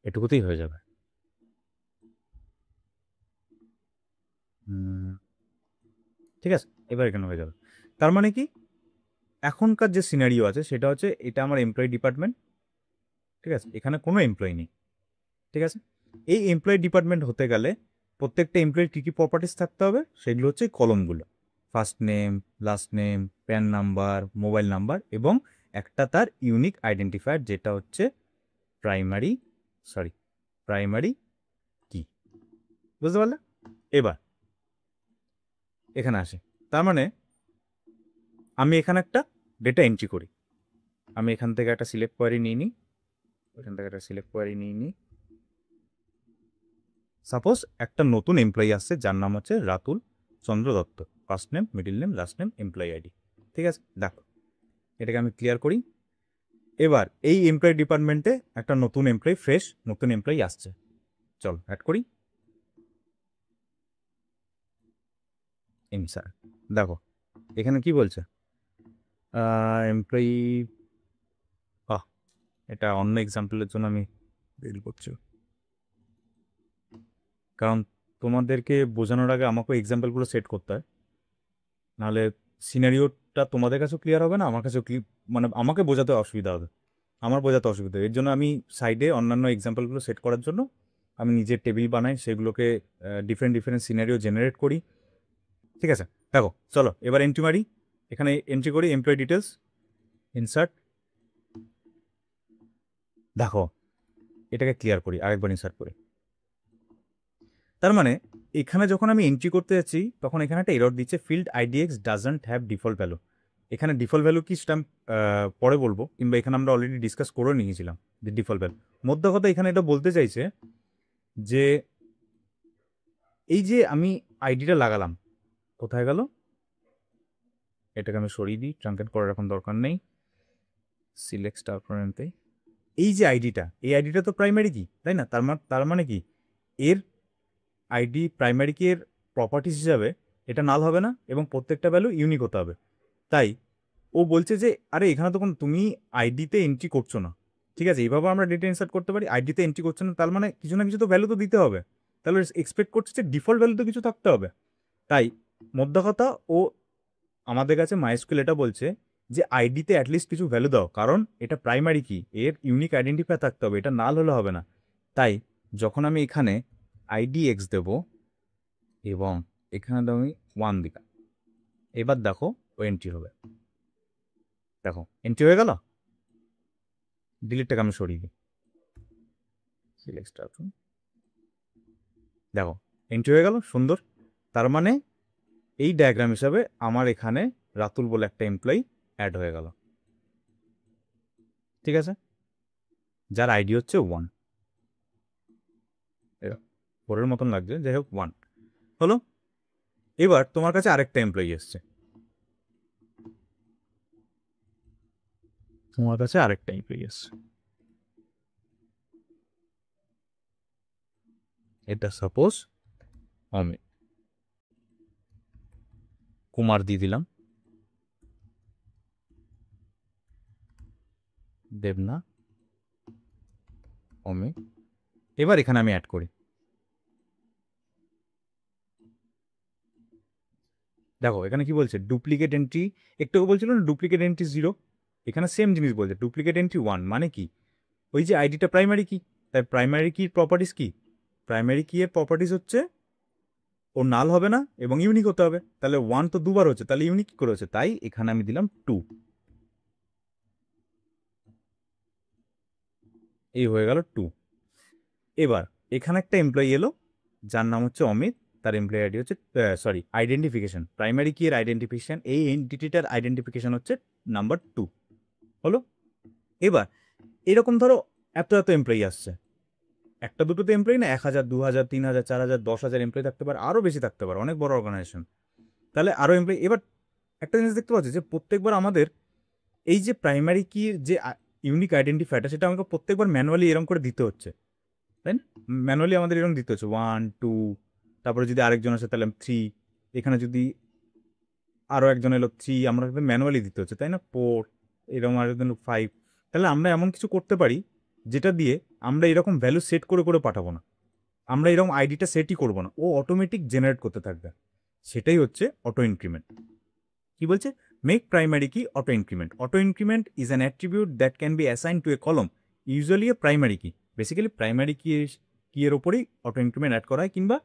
এটুকুতেই হয়ে যাবে। ঠিক আছে, এবার এখানে হয়ে যাবে। তার মানে কি, এখনকার যে সিনারিও আছে সেটা হচ্ছে, এটা আমার এমপ্লয়ি ডিপার্টমেন্ট, ঠিক আছে, এখানে কোনো এমপ্লয়ি নেই, ঠিক আছে। এই এমপ্লয়ি ডিপার্টমেন্ট হতে গেলে প্রত্যেকটা এমপ্লয়ির কী কী প্রপার্টিস থাকতে হবে, সেগুলো হচ্ছে কলমগুলো, first name, last name, PAN number, mobile number, এবং একটা তার ইউনিক আইডেন্টিফায়ার, যেটা হচ্ছে প্রাইমারি কি, বুঝতে পারলে? এবার এখানে আসে, তার মানে আমি এখানে একটা ডেটা এন্ট্রি করি, আমি এখান থেকে একটা সিলেক্ট কোয়ারি নিয়ে নিই, এখান থেকে একটা সিলেক্ট কোয়ারি নিয়ে নিই। সাপোজ একটা নতুন এমপ্লয়ি আসছে যার নাম হচ্ছে Ratul Chandra Dutta, first name, middle name, last name, employee ID, ঠিক আছে। দেখো এটাকে আমি ক্লিয়ার করি। এবার এই এমপ্লয়ি ডিপার্টমেন্টে একটা নতুন এমপ্লয়ি, ফ্রেশ নতুন এমপ্লয়ি আসছে, চল অ্যাড করি, ইনসার্ট। দেখো এখানে কি বলছে, এমপ্লয়ি, এটা অন্য এক্সাম্পলের জন্য আমি বিল করছি, কারণ তোমাদেরকে বোঝানোর আগে আমাকে এক্সাম্পলগুলো সেট করতে হয়, নাহলে সিনারিওটা তোমাদের কাছেও ক্লিয়ার হবে না, আমার কাছেও মানে আমাকে বোঝাতে অসুবিধা হবে, আমার বোঝাতে অসুবিধা হবে। এর জন্য আমি সাইডে অন্যান্য এক্সাম্পলগুলো সেট করার জন্য আমি নিজের টেবিল বানাই, সেগুলোকে ডিফারেন্ট ডিফারেন্ট সিনারিও জেনারেট করি, ঠিক আছে। দেখো চলো এবার এন্ট্রি মারি, এখানে এন্ট্রি করি এমপ্লয়ি ডিটেলস, ইনসার্ট। দেখো এটাকে ক্লিয়ার করি, আরেকবার ইনসার্ট করি। তার মানে এখানে যখন আমি এন্ট্রি করতে যাচ্ছি তখন এখানে একটা এরর দিচ্ছে, field IDX doesn't have default value. এখানে ডিফল্ট ভ্যালু কি সেটা পরে বলবো, কিংবা এখানে আমরা অলরেডি ডিসকাস করে নিয়েছিলাম যে ডিফল্ট ভ্যালু। মধ্য কথা এখানে এটা বলতে চাইছে যে এই যে আমি আইডিটা লাগালাম, কোথায় গেল, এটাকে আমি সরিয়ে দিই, ট্রাঙ্কেট করার এখন দরকার নেই, সিলেক্ট স্টার পয়েন্টে এই যে আইডিটা, এই আইডিটা তো প্রাইমারি কি, তাই না? তার মানে কি, এর আইডি প্রাইমারি কি এর প্রপার্টিস হিসাবে এটা নাল হবে না, এবং প্রত্যেকটা ভ্যালু ইউনিক হতে হবে। তাই ও বলছে যে আরে এখানে তো তুমি আইডিতে এন্ট্রি করছো না, ঠিক আছে, এইভাবে আমরা ডেটা ইনসার্ট করতে পারি, আইডিতে এন্ট্রি করছো না, তার মানে কিছু না কিছু তো ভ্যালু তো দিতে হবে, তাহলে এক্সপেক্ট করছে যে ডিফল্ট ভ্যালু তো কিছু থাকতে হবে। তাই মধ্য কথা ও আমাদের কাছে মাইস্কুল এটা বলছে যে আইডিতে অ্যাটলিস্ট কিছু ভ্যালু দাও, কারণ এটা প্রাইমারি কি, এর ইউনিক আইডেন্টিফায়ার থাকতে হবে, এটা নাল হলে হবে না। তাই যখন আমি এখানে আইডি এক্স দেবো এবং এখানে আমি 1 দিলাম, এবার দেখো ও এন্ট্রি হবে, দেখো এন্ট্রি হয়ে গেল। ডিলিটটাকে আমি সরিয়ে দিই, দেখো এন্ট্রি হয়ে গেল, সুন্দর। তার মানে এই ডায়াগ্রাম হিসাবে আমার এখানে রাতুল বলে একটা এমপ্লয়ি অ্যাড হয়ে গেল, ঠিক আছে, যার আইডি হচ্ছে 1, ফোরের মতন লাগছে, যাই হোক 1 হলো। এবার তোমার কাছে আরেকটা এমপ্লয়ি এসছে, তোমার কাছে আরেকটা এমপ্লয়ি এসছে, এটা সাপোজ অমিত, কুমার দিয়ে দিলাম, দেবনা, অমিত। এবার এখানে আমি অ্যাড করি, দেখো এখানে কি বলছে, ডুপ্লিকেট এন্ট্রি, একটু বলছিল না ডুপ্লিকেট এন্ট্রি 0, এখানে সেম জিনিস বলছে, ডুপ্লিকেট এন্ট্রি 1, মানে কি, ওই যে আইডিটা প্রাইমারি কি, তাই প্রাইমারি কির প্রপার্টিস কি? প্রাইমারি কি এর প্রপার্টিস হচ্ছে ও নাল হবে না এবং ইউনিক হতে হবে। তাহলে 1 তো দুবার হচ্ছে, তাহলে ইউনিক কি করে হচ্ছে? তাই এখানে আমি দিলাম 2। এই হয়ে গেল 2। এবার এখানে একটা এমপ্লয়ি এলো যার নাম হচ্ছে অমিত, তার এমপ্লয়ি আইডি হচ্ছে আইডেন্টিফিকেশন, প্রাইমারি কি এর আইডেন্টিফিকেশন, এই এন্টিটিটার আইডেন্টিফিকেশন হচ্ছে নাম্বার 2 হলো। এবার এরকম ধরো এত এত এমপ্লয়ি আসছে, একটা দুটো তো এমপ্লয়ি না, 1000, 2000, 3000, 4000, 10,000 এমপ্লয়ি থাকতে পারে, আরও বেশি থাকতে পারে, অনেক বড় অর্গানাইজেশন। তাহলে আরও এমপ্লয়ি। এবার একটা জিনিস দেখতে পাচ্ছি যে প্রত্যেকবার আমাদের এই যে প্রাইমারি কির যে ইউনিক আইডেন্টিফায়ারটা, সেটা আমাকে প্রত্যেকবার ম্যানুয়ালি এরকম করে দিতে হচ্ছে, তাই না? ম্যানুয়ালি আমাদের এরকম দিতে হচ্ছে 1 2, তারপরে যদি আরেকজন আসে তাহলে 3, এখানে যদি আরও একজন এলো 3, আমরা ম্যানুয়ালি দিতে হচ্ছে, তাই না? 4, এরকম আরেকজন 5। তাহলে আমরা এমন কিছু করতে পারি যেটা দিয়ে আমরা এরকম ভ্যালু সেট করে করে পাঠাবো না, আমরা এরকম আইডিটা সেটই করবো না, ও অটোমেটিক জেনারেট করতে থাকবে। সেটাই হচ্ছে অটো ইনক্রিমেন্ট। কি বলছে? Make primary key auto increment. Auto increment is an attribute that can be assign to a column, usually a primary key. Basically primary key এর ওপরেই অটো ইনক্রিমেন্ট অ্যাড করা হয়, কিংবা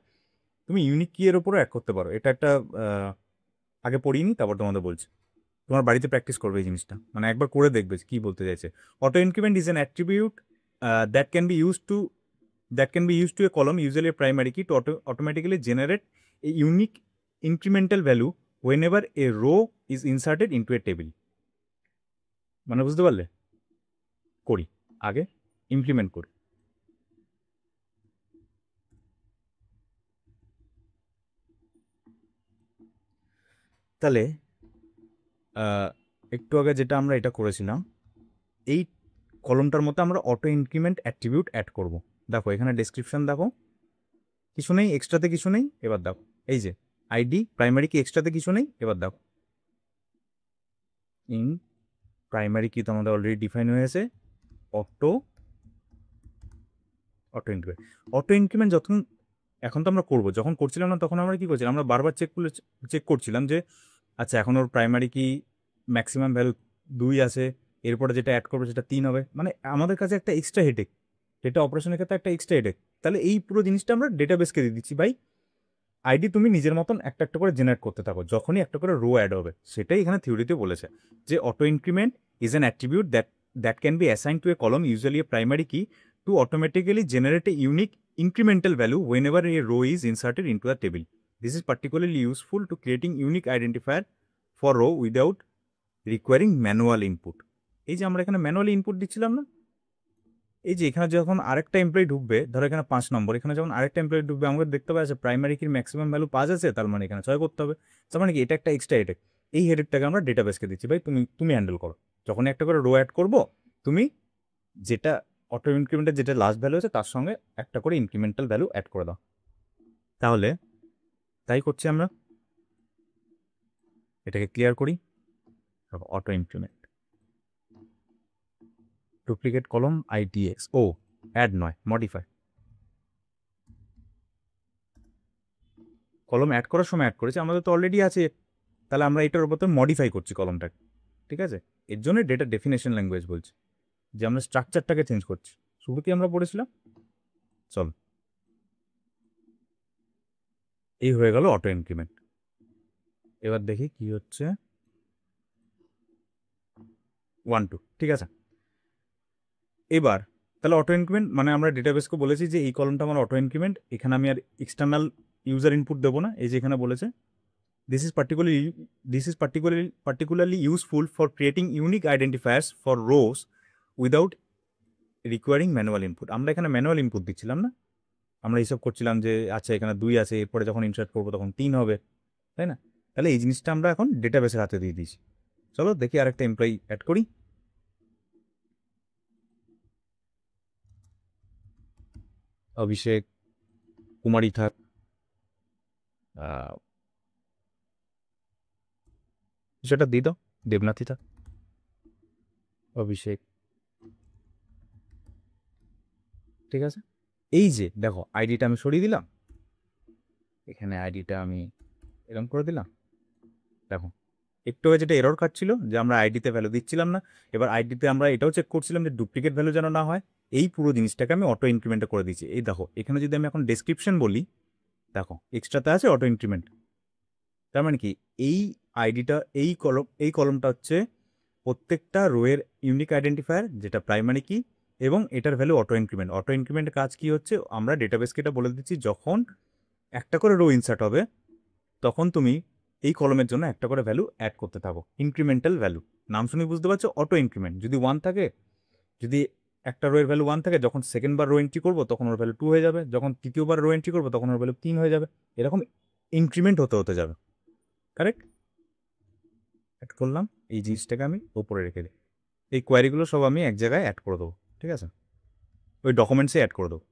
তুমি ইউনিক কি এর ওপরও অ্যাড করতে পারো। এটা একটা আগে পড়িনি, তারপর তোমাদের বলছি, তোমার বাড়িতে প্র্যাকটিস করবে এই জিনিসটা, মানে একবার করে দেখবে কি বলতে চাইছে। Auto increment is an attribute that can B used to a column, usually a primary key, to automatically generate a unique incremental value whenever a row is inserted into a table. মানে বুঝতে পারলে? করি, আগে implement করি। তাহলে একটু আগে যেটা আমরা এটা করেছিলাম, এই কলমটার মধ্যে আমরা অটো ইনক্রিমেন্ট অ্যাট্রিবিউট অ্যাড করব। দেখো এখানে ডেসক্রিপশন দেখো, কিছু নেই, এক্সট্রাতে কিছু নেই। এবার দেখো এই যে আইডি প্রাইমারি কি, এক্সট্রাতে কিছু নেই। এবার দেখো ইন প্রাইমারি কি তো আমাদের অলরেডি ডিফাইন হয়েছে অটো ইনক্রিমেন্ট। অটো ইনক্রিমেন্ট যখন এখন তো আমরা করবো, যখন করছিলাম না তখন আমরা কি করছিলাম, আমরা বারবার চেক করছিলাম যে আচ্ছা এখন ওর প্রাইমারি কি ম্যাক্সিমাম ভ্যালু 2 আছে, এরপরে যেটা অ্যাড করবো সেটা 3 হবে, মানে আমাদের কাছে একটা এক্সট্রা হেডেক, ডেটা অপারেশনের ক্ষেত্রে একটা এক্সট্রা হেডেক। তাহলে এই পুরো জিনিসটা আমরা ডেটাবেসকে দিয়ে দিচ্ছি, ভাই আইডি তুমি নিজের মতন একটা একটা করে জেনারেট করতে থাকো, যখনই একটা করে রো অ্যাড হবে। সেটাই এখানে থিওরিতে বলেছে যে auto increment is an attribute that can be assign to a column, usually a primary key, to automatically generate a unique incremental value whenever a row is inserted into a table. This is particularly useful to creating unique identifier for row without requiring manual input. এই যে আমরা এখানে manually input দিচ্ছিলাম না, এই যে এখানে যখন আরেকটা এমপ্লয়ি ঢুকবে, ধরো এখানে 5 নম্বর, এখানে যখন আরেকটা এমপ্লয়ি ঢুকবে আমাদের দেখতে পাওয়া যাচ্ছে প্রাইমারি কির ম্যাক্সিমাম ভ্যালু 5 আছে, তার মানে এখানে 6 করতে হবে। তার মানে কি এটা একটা এক্সট্রা হেডেক, এই হেডেকটাকে আমরা ডেটাবেসকে দিচ্ছি, ভাই তুমি হ্যান্ডেল করো। যখন একটা করে রো অ্যাড করবো, তুমি যেটা অটো ইনক্রিমেন্টের যেটা লাস্ট ভ্যালু আছে তার সঙ্গে একটা করে ইনক্রিমেন্টাল ভ্যালু অ্যাড করে দাও। তাহলে তাই করছি আমরা, এটাকে ক্লিয়ার করি। অটো ইনক্রিমেন্ট ডুপ্লিকেট কলম আইডিএক্স, ও অ্যাড নয় মডিফাই। কলম অ্যাড করার সময় অ্যাড করেছি, আমাদের তো অলরেডি আছে, তাহলে আমরা এটার উপর মডিফাই করছি কলমটাকে, ঠিক আছে? এর জন্য ডেটা ডেফিনেশন ল্যাঙ্গুয়েজ বলছি যে আমরা স্ট্রাকচারটাকে চেঞ্জ করছি। শুরুতেই আমরা পড়েছিলাম। চল, এই হয়ে গেল অটো ইনক্রিমেন্ট। এবার দেখি কি হচ্ছে 1 2, ঠিক আছে। এবার তাহলে অটো ইনক্রিমেন্ট মানে আমরা ডেটাবেসকে বলেছি যে এই কলমটা আমার অটো ইনক্রিমেন্ট, এখানে আমি আর এক্সটার্নাল ইউজার ইনপুট দেবো না। এই যে এখানে বলেছে this is particularly useful for creating unique identifiers for rows without requiring manual input. আমরা এখানে ম্যানুয়াল ইনপুট দিচ্ছিলাম না, আমরা হিসাব করছিলাম যে আচ্ছা এখানে 2 আছে, এরপরে যখন ইনসার্ট করবো তখন 3 হবে, তাই না? তাহলে এই জিনিসটা আমরা এখন ডেটাবেসের হাতে দিয়ে দিয়েছি। চলো দেখি আরেকটা এমপ্লয়ি অ্যাড করি। অভিষেক কুমারী থাক, সেটা দিয়ে দাও, দেবনাথী থাক, অভিষেক, ঠিক আছে। এই যে দেখো আইডিটা আমি সরিয়ে দিলাম, এখানে আইডিটা আমি এরকম করে দিলাম। দেখো একটু আগে যেটা এরর কাটছিল যে আমরা আইডিতে ভ্যালু দিচ্ছিলাম না, এবার আইডিতে আমরা এটাও চেক করছিলাম যে ডুপ্লিকেট ভ্যালু যেন না হয়, এই পুরো জিনিসটাকে আমি অটো ইনক্রিমেন্টে করে দিয়েছি। এই দেখো এখানে যদি আমি এখন ডেসক্রিপশন বলি, দেখো এক্সট্রাতে আছে অটো ইনক্রিমেন্ট। তার মানে কি এই আইডিটা এই কলমটা হচ্ছে প্রত্যেকটা রোয়ের ইউনিক আইডেন্টিফায়ার যেটা প্রাইমারি কি, এবং এটার ভ্যালু অটো ইনক্রিমেন্ট। অটো ইনক্রিমেন্টের কাজ কি হচ্ছে, আমরা ডেটাবেসকে এটা বলে দিচ্ছি যখন একটা করে রো ইনসার্ট হবে তখন তুমি এই কলমের জন্য একটা করে ভ্যালু অ্যাড করতে থাকো, ইনক্রিমেন্টাল ভ্যালু। নাম শুনে বুঝতে পারছো, অটো ইনক্রিমেন্ট। যদি 1 থাকে, যদি একটা রোয়ের ভ্যালু 1 থাকে, যখন সেকেন্ডবার রো এন্ট্রি করবো তখন ওর ভ্যালু 2 হয়ে যাবে, যখন তৃতীয়বার রো এন্ট্রি করবো তখন ওর ভ্যালু 3 হয়ে যাবে, এরকম ইনক্রিমেন্ট হতে হতে যাবে। কারেক্ট? অ্যাড করলাম, এই জিনিসটাকে আমি ওপরে রেখে দিই। এই কোয়ারিগুলো সব আমি এক জায়গায় অ্যাড করে দেবো, ঠিক আছে, ওই ডকুমেন্টসে অ্যাড করে দেবো।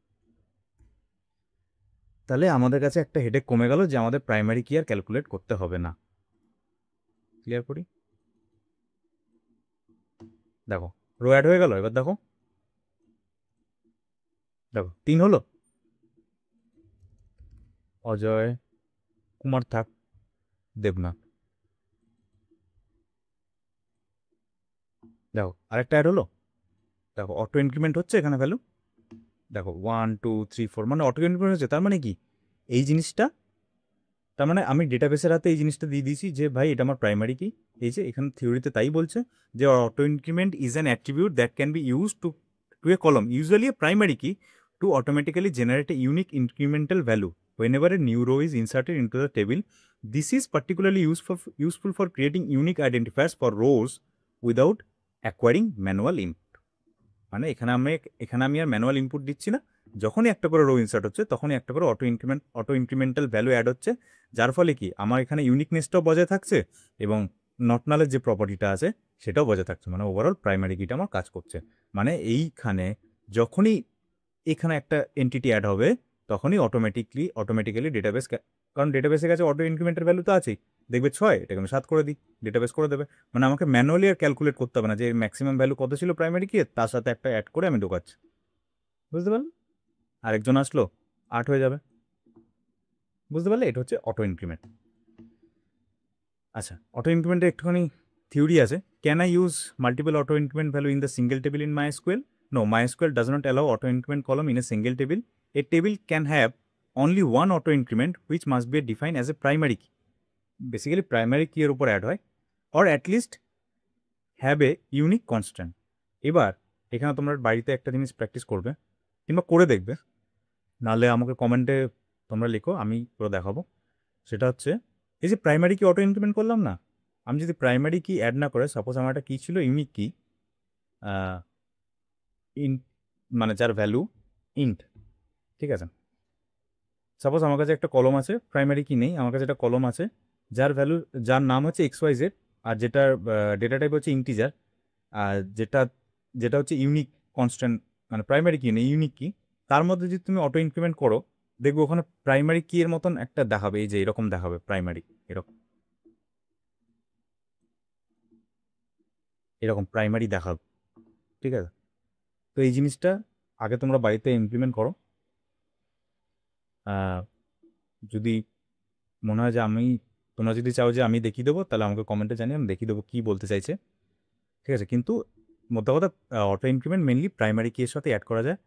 তাহলে আমাদের কাছে একটা হেডেক কমে গেল যে আমাদের প্রাইমারি কি আর ক্যালকুলেট করতে হবে না। ক্লিয়ার করি? দেখো রো অ্যাড হয়ে গেল। এবার দেখো দেখো 3 হলো, অজয় কুমার থাক, দেবনাথ। দেখো আরেকটা অ্যাড হলো, দেখো অটো ইনক্রিমেন্ট হচ্ছে এখানে ভ্যালু, দেখো 1 2 3 4, মানে অটো ইনক্রিমেন্ট হচ্ছে। তার মানে কি এই জিনিসটা, তার মানে আমি ডেটাবেসের হাতে এই জিনিসটা দিয়ে দিয়েছি যে ভাই এটা আমার প্রাইমারি কি। এই যে এখানে থিওরিতে তাই বলছে যে auto increment is an attribute that can be use to a column, usually a primary key, to automatically generate a unique incremental value whenever a new row is inserted into the table. This is particularly useful for creating unique identifiers for rows without acquiring manual input. মানে এখানে আমি আর manual input দিচ্ছি না, যখনই একটা করে rho insert হচ্ছে তখনই একটা করে অটো ইনক্রিমেন্টাল ভ্যালু অ্যাড হচ্ছে, যার ফলে কি আমার এখানে ইউনিকনেসটাও বজায় থাকছে এবং নট নালের যে প্রপার্টিটা আছে সেটাও বজায় থাকছে। মানে ওভারঅল প্রাইমারি কিটা আমার কাজ করছে। মানে এইখানে যখনই এখানে একটা এন্টিটি অ্যাড হবে তখনই অটোমেটিক্যালি ডেটাবেস, কারণ ডেটাবেসের কাছে অটো ইনক্রিমেন্টের ভ্যালু তো আছেই, দেখবে 6, এটাকে আমি 7 করে দিই, ডেটাবেস করে দেবে। মানে আমাকে ম্যানুয়ালি আর ক্যালকুলেট করতে হবে না যে ম্যাক্সিমাম ভ্যালু কত ছিল প্রাইমারি কি, তার সাথে একটা অ্যাড করে আমি ঢোকাচ্ছি। বুঝতে পারলেন? আরেকজন আসলো 8 হয়ে যাবে। বুঝতে পারলে? এটা হচ্ছে অটো ইনক্রিমেন্ট। আচ্ছা, অটো ইনক্রিমেন্টের একটুখানি থিওরি আছে। Can I use multiple auto increment value in the single table in MySQL? No, MySQL does not allow auto increment column in a single table. A table can have only one auto increment which must be defined as a primary key. Basically primary key এর উপর add হয়, or at least have a unique constant. এবার এখানে তোমরা বাড়িতে একটা জিনিস practice করবে কিংবা করে দেখবে, নাহলে আমাকে কমেন্টে তোমরা লিখো, আমি পুরো দেখাবো। সেটা হচ্ছে এই যে প্রাইমারি কি অটো ইনক্রিমেন্ট করলাম না, আমি যদি প্রাইমারি কি অ্যাড না করে, সাপোজ আমার একটা কি ছিল ইউনিক কি, মানে যার ভ্যালু ইন্ট, ঠিক আছে। সাপোজ আমার কাছে একটা কলম আছে, প্রাইমারি কি নেই, আমার কাছে একটা কলম আছে যার নাম হচ্ছে XYZ, আর যেটার ডেটা টাইপ হচ্ছে ইন্টিজার, আর যেটা হচ্ছে ইউনিক কনস্ট্যান্ট, মানে প্রাইমারি কি নেই ইউনিক কি, তার মধ্যে যদি তুমি অটো ইনক্রিমেন্ট করো দেখবে ওখানে প্রাইমারি কি এর মতন একটা দেখাবে, এই যে এরকম দেখাবে প্রাইমারি, এরকম প্রাইমারি দেখাবে, ঠিক আছে। তো এই জিনিসটা আগে তোমরা বাড়িতে ইমপ্লিমেন্ট করো। যদি মনে হয় যে তোমরা যদি চাও যে আমি দেখিয়ে দেবো তাহলে আমাকে কমেন্টে জানিয়ে আমি দেখিয়ে দেবো কী বলতে চাইছে, ঠিক আছে। কিন্তু মোদ্দা কথা, auto increment mainly primary key এর সাথে অ্যাড করা যায়।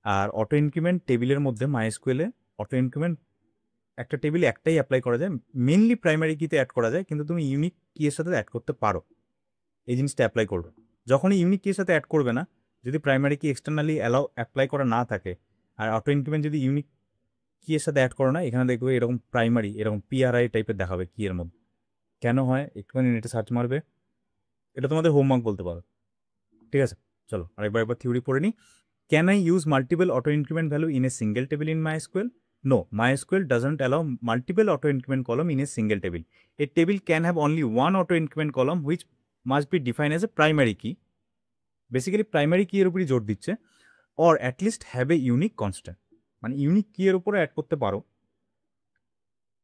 আর অটো ইনক্রিমেন্ট টেবিলের মধ্যে MySQL-এ অটো ইনক্রিমেন্ট একটা টেবিলে একটাই অ্যাপ্লাই করা যায়, মেনলি প্রাইমারি কিতে অ্যাড করা যায়, কিন্তু তুমি ইউনিক কি এর সাথে অ্যাড করতে পারো। এই জিনিসটা অ্যাপ্লাই করবে যখনই ইউনিক কি এর সাথে অ্যাড করবে না, যদি প্রাইমারি কি এক্সটার্নালি অ্যাপ্লাই করা না থাকে, আর অটো ইনক্রিমেন্ট যদি ইউনিক কি এর সাথে অ্যাড করো না, এখানে দেখবে এরকম প্রাইমারি এরকম PRI টাইপের দেখাবে কি এর মধ্যে। কেন হয় একটুখানি নেটে সার্চ মারবে, এটা তোমাদের হোমওয়ার্ক বলতে পারো, ঠিক আছে। চলো আরেকবার থিওরি পড়ে নিই। Can I use multiple auto increment value in a single table in MySQL? No, MySQL doesn't allow multiple auto increment column in a single table. A table can have only one auto increment column which must be defined as a primary key. Basically primary key এর উপরই জোর দিচ্ছে, or at least have a unique constant, মানে unique কি এর উপরে add করতে পারো।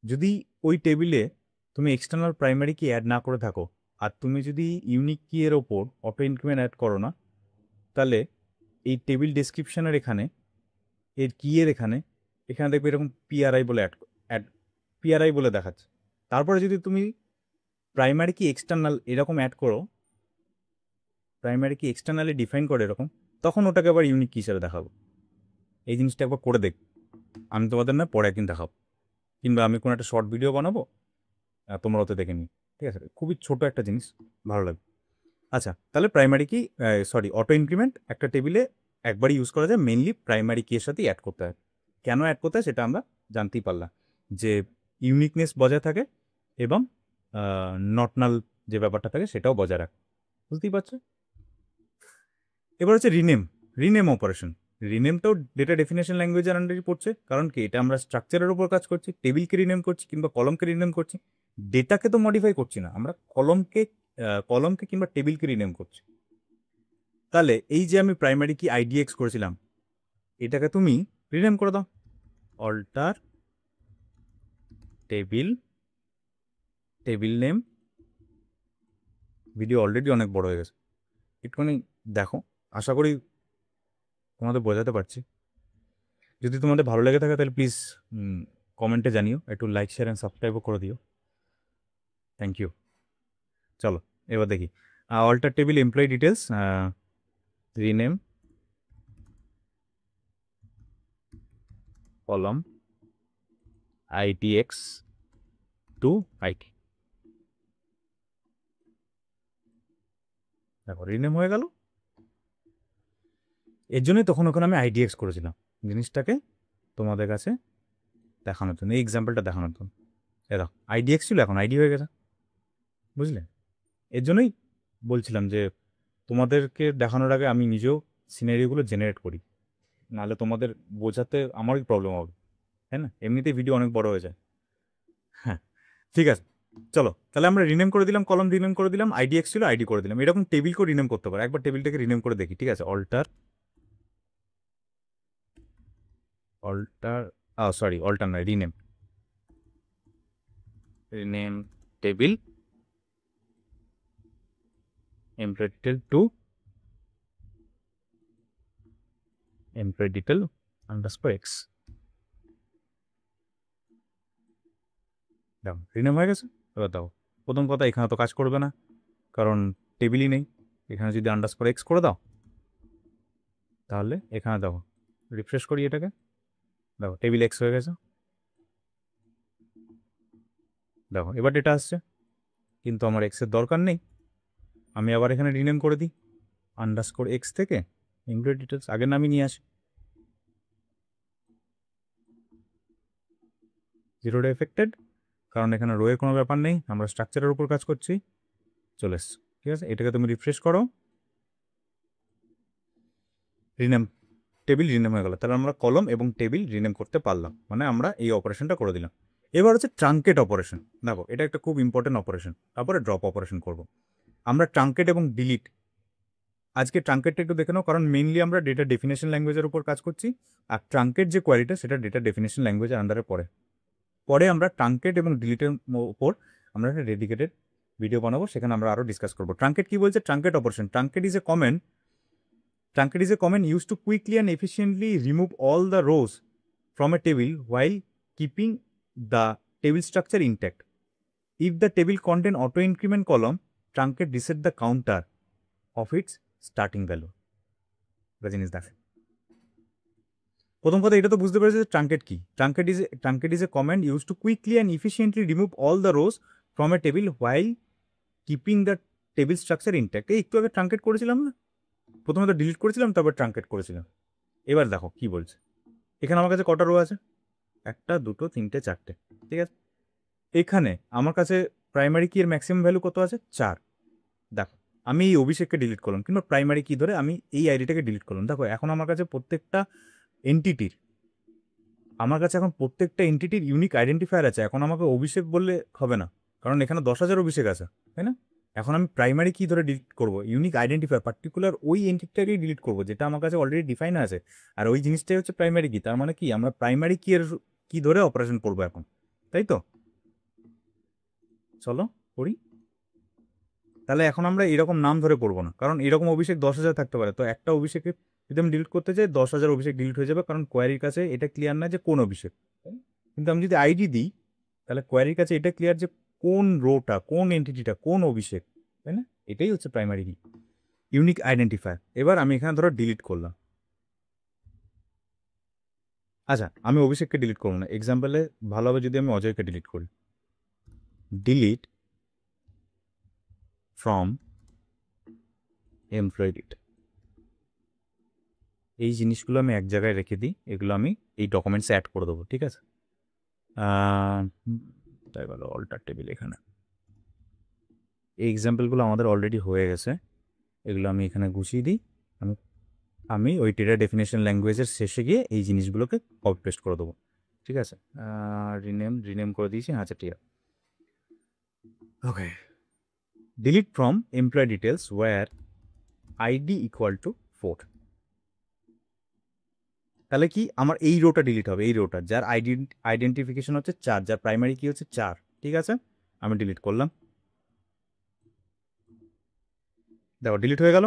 যদি ওই টেবিলে তুমি এক্সটার্নাল প্রাইমারি কি অ্যাড না করে থাকো, আর তুমি যদি ইউনিক কি এর ওপর অটো ইনক্রিমেন্ট অ্যাড করো না, তাহলে এই টেবিল ডেসক্রিপশনের এখানে এর কি এর এখানে দেখবে এরকম PRI বলে PRI বলে দেখাচ্ছে। তারপরে যদি তুমি প্রাইমারি কি এক্সটার্নাল এরকম অ্যাড করো, প্রাইমারি কি এক্সটার্নালি ডিফাইন করে এরকম, তখন ওটাকে আবার ইউনিক কি হিসাবে দেখাবো। এই জিনিসটা একবার করে দেখ, আমি তোমাদের না পরে একদিন দেখাবো, কিংবা আমি কোনো একটা শর্ট ভিডিও বানাবো, তোমরা ওতে দেখে নিই, ঠিক আছে? খুবই ছোট একটা জিনিস, ভালো লাগবে। আচ্ছা, তাহলে প্রাইমারি কি, অটো ইনক্রিমেন্ট একটা টেবিলে একবারই ইউজ করা যায়, মেনলি প্রাইমারি কি এর সাথেই অ্যাড করতে হয়। কেন অ্যাড করতে হয় সেটা আমরা জানতেই পারলাম, যে ইউনিকনেস বজায় থাকে এবং নট নাল যে ব্যাপারটা থাকে সেটাও বজায় রাখে, বুঝতেই পারছো? এবার হচ্ছে রিনেম অপারেশন। রিনেমটাও ডেটা ডেফিনেশন ল্যাঙ্গুয়েজের আন্ডারই পড়ছে, কারণ কি এটা আমরা স্ট্রাকচারের উপর কাজ করছি, টেবিলকে রিনেম করছি কিংবা কলমকে রিনেম করছি, ডেটাকে তো মডিফাই করছি না, আমরা কলমকে কিংবা টেবিলকে রিনেম করছি। তাহলে এই যে আমি প্রাইমারি কি আইডিএক্স করেছিলাম, এটাকে তুমি রিনেম করে দাও, alter table name. Video already অনেক বড় হয়ে গেছে, একটুখানি দেখো, আশা করি তোমাদের বোঝাতে পারছি। যদি তোমাদের ভালো লেগে থাকে তাহলে প্লিজ কমেন্টে জানিও, একটু লাইক শেয়ার অ্যান্ড সাবস্ক্রাইবও করে দিও, থ্যাংক ইউ। চলো এবার দেখি, alter table employee details, rename column ITX to IT। দেখো রিনেম হয়ে গেল। এর জন্যই তখন ওখানে আমি IDX করেছিলাম, জিনিসটাকে তোমাদের কাছে দেখানোর জন্য, এই এক্সাম্পলটা দেখানোর জন্য। এ দেখো IDX ছিল, এখন ID হয়ে গেছে, বুঝলে? এর জন্যই বলছিলাম যে তোমাদেরকে দেখানোর আগে আমি নিজেও সিনারিগুলো জেনারেট করি, নাহলে তোমাদের বোঝাতে আমারই প্রবলেম হবে, তাই না? এমনিতেই ভিডিও অনেক বড় হয়ে যায়। হ্যাঁ, ঠিক আছে, চলো তাহলে আমরা রিনেম করে দিলাম, কলম রিনেম করে দিলাম, IDX ছিল ID করে দিলাম। এরকম টেবিলকেও রিনেম করতে পারো, একবার টেবিলটাকে রিনেম করে দেখি, ঠিক আছে? অল্টার নয়, rename table employee detail to employee detail underscore X. দেখো রিনেম হয়ে গেছে। এবার দাও, প্রথম কথা এখানে তো কাজ করবে না, কারণ টেবিলই নেই। এখানে যদি আন্ডারস্কোর এক্স করে দাও, তাহলে এখানে দেখো, রিফ্রেশ করি এটাকে, দেখো টেবিল এক্স হয়ে গেছে। দেখো এবার ডেটা আসছে, কিন্তু আমার এক্সের দরকার নেই, আমি আবার এখানে রিনেম করে দিই, আন্ডারস্কোর এক্স থেকে এমপ্লয়ি ডিটেলস আগের নামই নিয়ে আসি, জিরোটা এফেক্টেড, কারণ এখানে রোয়ের কোনো ব্যাপার নেই, আমরা স্ট্রাকচারের উপর কাজ করছি। চলে এসছে, ঠিক আছে? এটাকে তুমি রিফ্রেশ করো, রিনেম টেবিল রিনেম হয়ে গেল। তাহলে আমরা কলম এবং টেবিল রিনেম করতে পারলাম, মানে আমরা এই অপারেশনটা করে দিলাম। এবার হচ্ছে ট্রাঙ্কেট অপারেশন। দেখো এটা একটা খুব ইম্পর্টেন্ট অপারেশন, তারপরে ড্রপ অপারেশন করব আমরা। ট্রাঙ্কেট এবং ডিলিট, আজকে ট্রাঙ্কেটটা একটু দেখে নাও, কারণ মেইনলি আমরা ডেটা ডেফিনেশন ল্যাঙ্গুয়েজের উপর কাজ করছি, আর ট্রাঙ্কেট যে কোয়ারিটা সেটা ডেটা ডেফিনেশন ল্যাঙ্গুয়েজের আন্ডারে পরে আমরা ট্রাঙ্কেট এবং ডিলিটের উপর আমরা একটা ডেডিকেটেড ভিডিও বানাবো, সেখানে আমরা আরও ডিসকাস করবো। ট্রাঙ্কেট কি বলছে? Truncate operation, truncate is a command used to quickly and efficiently remove all the rows from a table while keeping the table structure intact. If the table contain auto increment column, trunket reset the counter of its starting value. The জিনিস দেখে, প্রথম কথা এটা তো বুঝতে পেরেছে যে truncate কি। Truncate is a command use to quickly and efficiently remove all the rows from a table while keeping the table structure intact. এই একটু আগে ট্রাঙ্কেট করেছিলাম না, প্রথমে তো ডিলিট করেছিলাম, তারপর ট্রাঙ্কেট করেছিলাম। এবার দেখো কি বলছে, এখানে আমার কাছে কটা রো আছে? 1 2 3 4, ঠিক আছে? এখানে আমার কাছে প্রাইমারি কি এর ম্যাক্সিমাম ভ্যালু কত আছে? 4। দেখো আমি এই অভিষেককে ডিলিট করলাম, কিংবা প্রাইমারি কি ধরে আমি এই আইডিটাকে ডিলিট করলাম। দেখো এখন আমার কাছে প্রত্যেকটা এন্টিটির ইউনিক আইডেন্টিফায়ার আছে। এখন আমাকে অভিষেক বললে হবে না, কারণ এখানে 10,000 অভিষেক আছে, তাই না? এখন আমি প্রাইমারি কি ধরে ডিলিট করবো? ইউনিক আইডেন্টিফায়ার, পার্টিকুলার ওই এন্টিটিটাকেই ডিলিট করবো যেটা আমার কাছে অলরেডি ডিফাইন আছে, আর ওই জিনিসটাই হচ্ছে প্রাইমারি কি। তার মানে কি আমরা প্রাইমারি কি এর কি ধরে অপারেশন করবো এখন, তাই তো? চলো করি। তাহলে এখন আমরা এরকম নাম ধরে করবো না, কারণ এরকম অভিষেক 10,000 থাকতে পারে। তো একটা অভিষেকে যদি আমি ডিলিট করতে চাই, 10,000 অভিষেক ডিলিট হয়ে যাবে, কারণ কোয়ারির কাছে এটা ক্লিয়ার না যে কোন অভিষেক। কিন্তু আমি যদি আইডি দিই, তাহলে কোয়ারির কাছে এটা ক্লিয়ার যে কোন রোটা, কোন এন্টিটিটা, কোন অভিষেক, তাই না? এটাই হচ্ছে প্রাইমারি কি। Unique identifier. এবার আমি এখানে ধরো ডিলিট করলাম। আচ্ছা, আমি অভিষেককে ডিলিট করবো না, এক্সাম্পলে ভালো হবে যদি আমি অজয়কে ডিলিট করি। Delete from employee detail. এই জিনিসগুলো আমি এক জায়গায় রেখে দিই, এগুলো আমি এই ডকুমেন্টসে অ্যাড করে দেবো, ঠিক আছে। তাই বলো অল্টার টেবিল এখানে। এই এক্সাম্পলগুলো আমাদের অলরেডি হয়ে গেছে, এগুলো আমি এখানে গুছিয়ে দিই। আমি ওই ডেটা ডেফিনেশন ল্যাঙ্গুয়েজের শেষে গিয়ে এই জিনিসগুলোকে কপি পেস্ট করে দেবো, ঠিক আছে। রিনেম করে দিয়েছি, আচ্ছা ঠিক আছে। Okay, delete from employ details where ID equal to 4। তাহলে কি আমার এই রোটা ডিলিট হবে, এই রোটা যার আইডেন্টিফিকেশন হচ্ছে 4, যার প্রাইমারি কি হচ্ছে 4, ঠিক আছে। আমি ডিলিট করলাম, দেখো ডিলিট হয়ে গেল।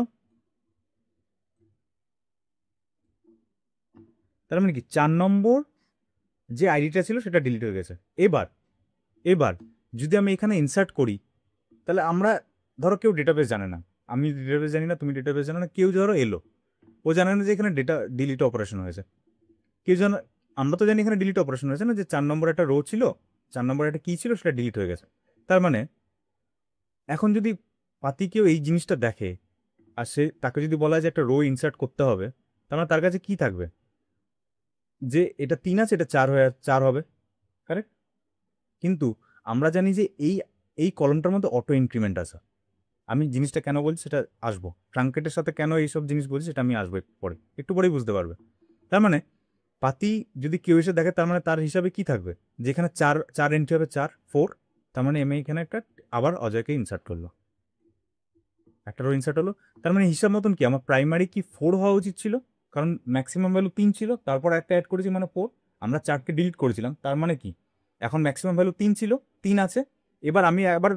তার মানে কি 4 নম্বর যে আইডিটা ছিল সেটা ডিলিট হয়ে গেছে। এবার যদি আমি এখানে ইনসার্ট করি, তাহলে আমরা ধরো কেউ ডেটাবেস জানে না, আমি ডেটাবেস জানি না, তুমি ডেটাবেস জানো না, কেউ ধরো এলো, ও জানে না যে এখানে ডেটা ডিলিট অপারেশন হয়েছে। কেউ জানো, আমরা তো জানি এখানে ডিলিট অপারেশন হয়েছে না, যে 4 নম্বর একটা রো ছিল, 4 নম্বর একটা কি ছিল সেটা ডিলিট হয়ে গেছে। তার মানে এখন যদি পাতি কেউ এই জিনিসটা দেখে আর সে তাকে যদি বলা যায় একটা রো ইনসার্ট করতে হবে, তার মানে তার কাছে কি থাকবে, যে এটা 3 আছে, এটা 4 হবে, কারেক্ট। কিন্তু আমরা জানি যে এই কলমটার মধ্যে অটো ইনক্রিমেন্ট আছে। আমি জিনিসটা কেন বলছি সেটা আসবো, ট্রাঙ্কেটের সাথে কেন এইসব জিনিস বলছি সেটা আমি আসবো একটু পরেই বুঝতে পারবে। তার মানে পাতি যদি কেউ এসে দেখে, তার মানে তার হিসাবে কি থাকবে, যেখানে 4 এন্ট্রি হবে 4, তার মানে আমি এখানে একটা আবার অজয়কে ইনসার্ট করলো, একটা রো ইনসার্ট হলো। তার মানে হিসাব মতন কি আমার প্রাইমারি কি 4 হওয়া উচিত ছিল, কারণ ম্যাক্সিমাম ভ্যালু 3 ছিল, তারপর একটা অ্যাড করেছি মানে 4। আমরা 4কে ডিলিট করেছিলাম, তার মানে কি এখন ম্যাক্সিমাম ভ্যালু 3 ছিল, 3 আছে। এবার আমি আবার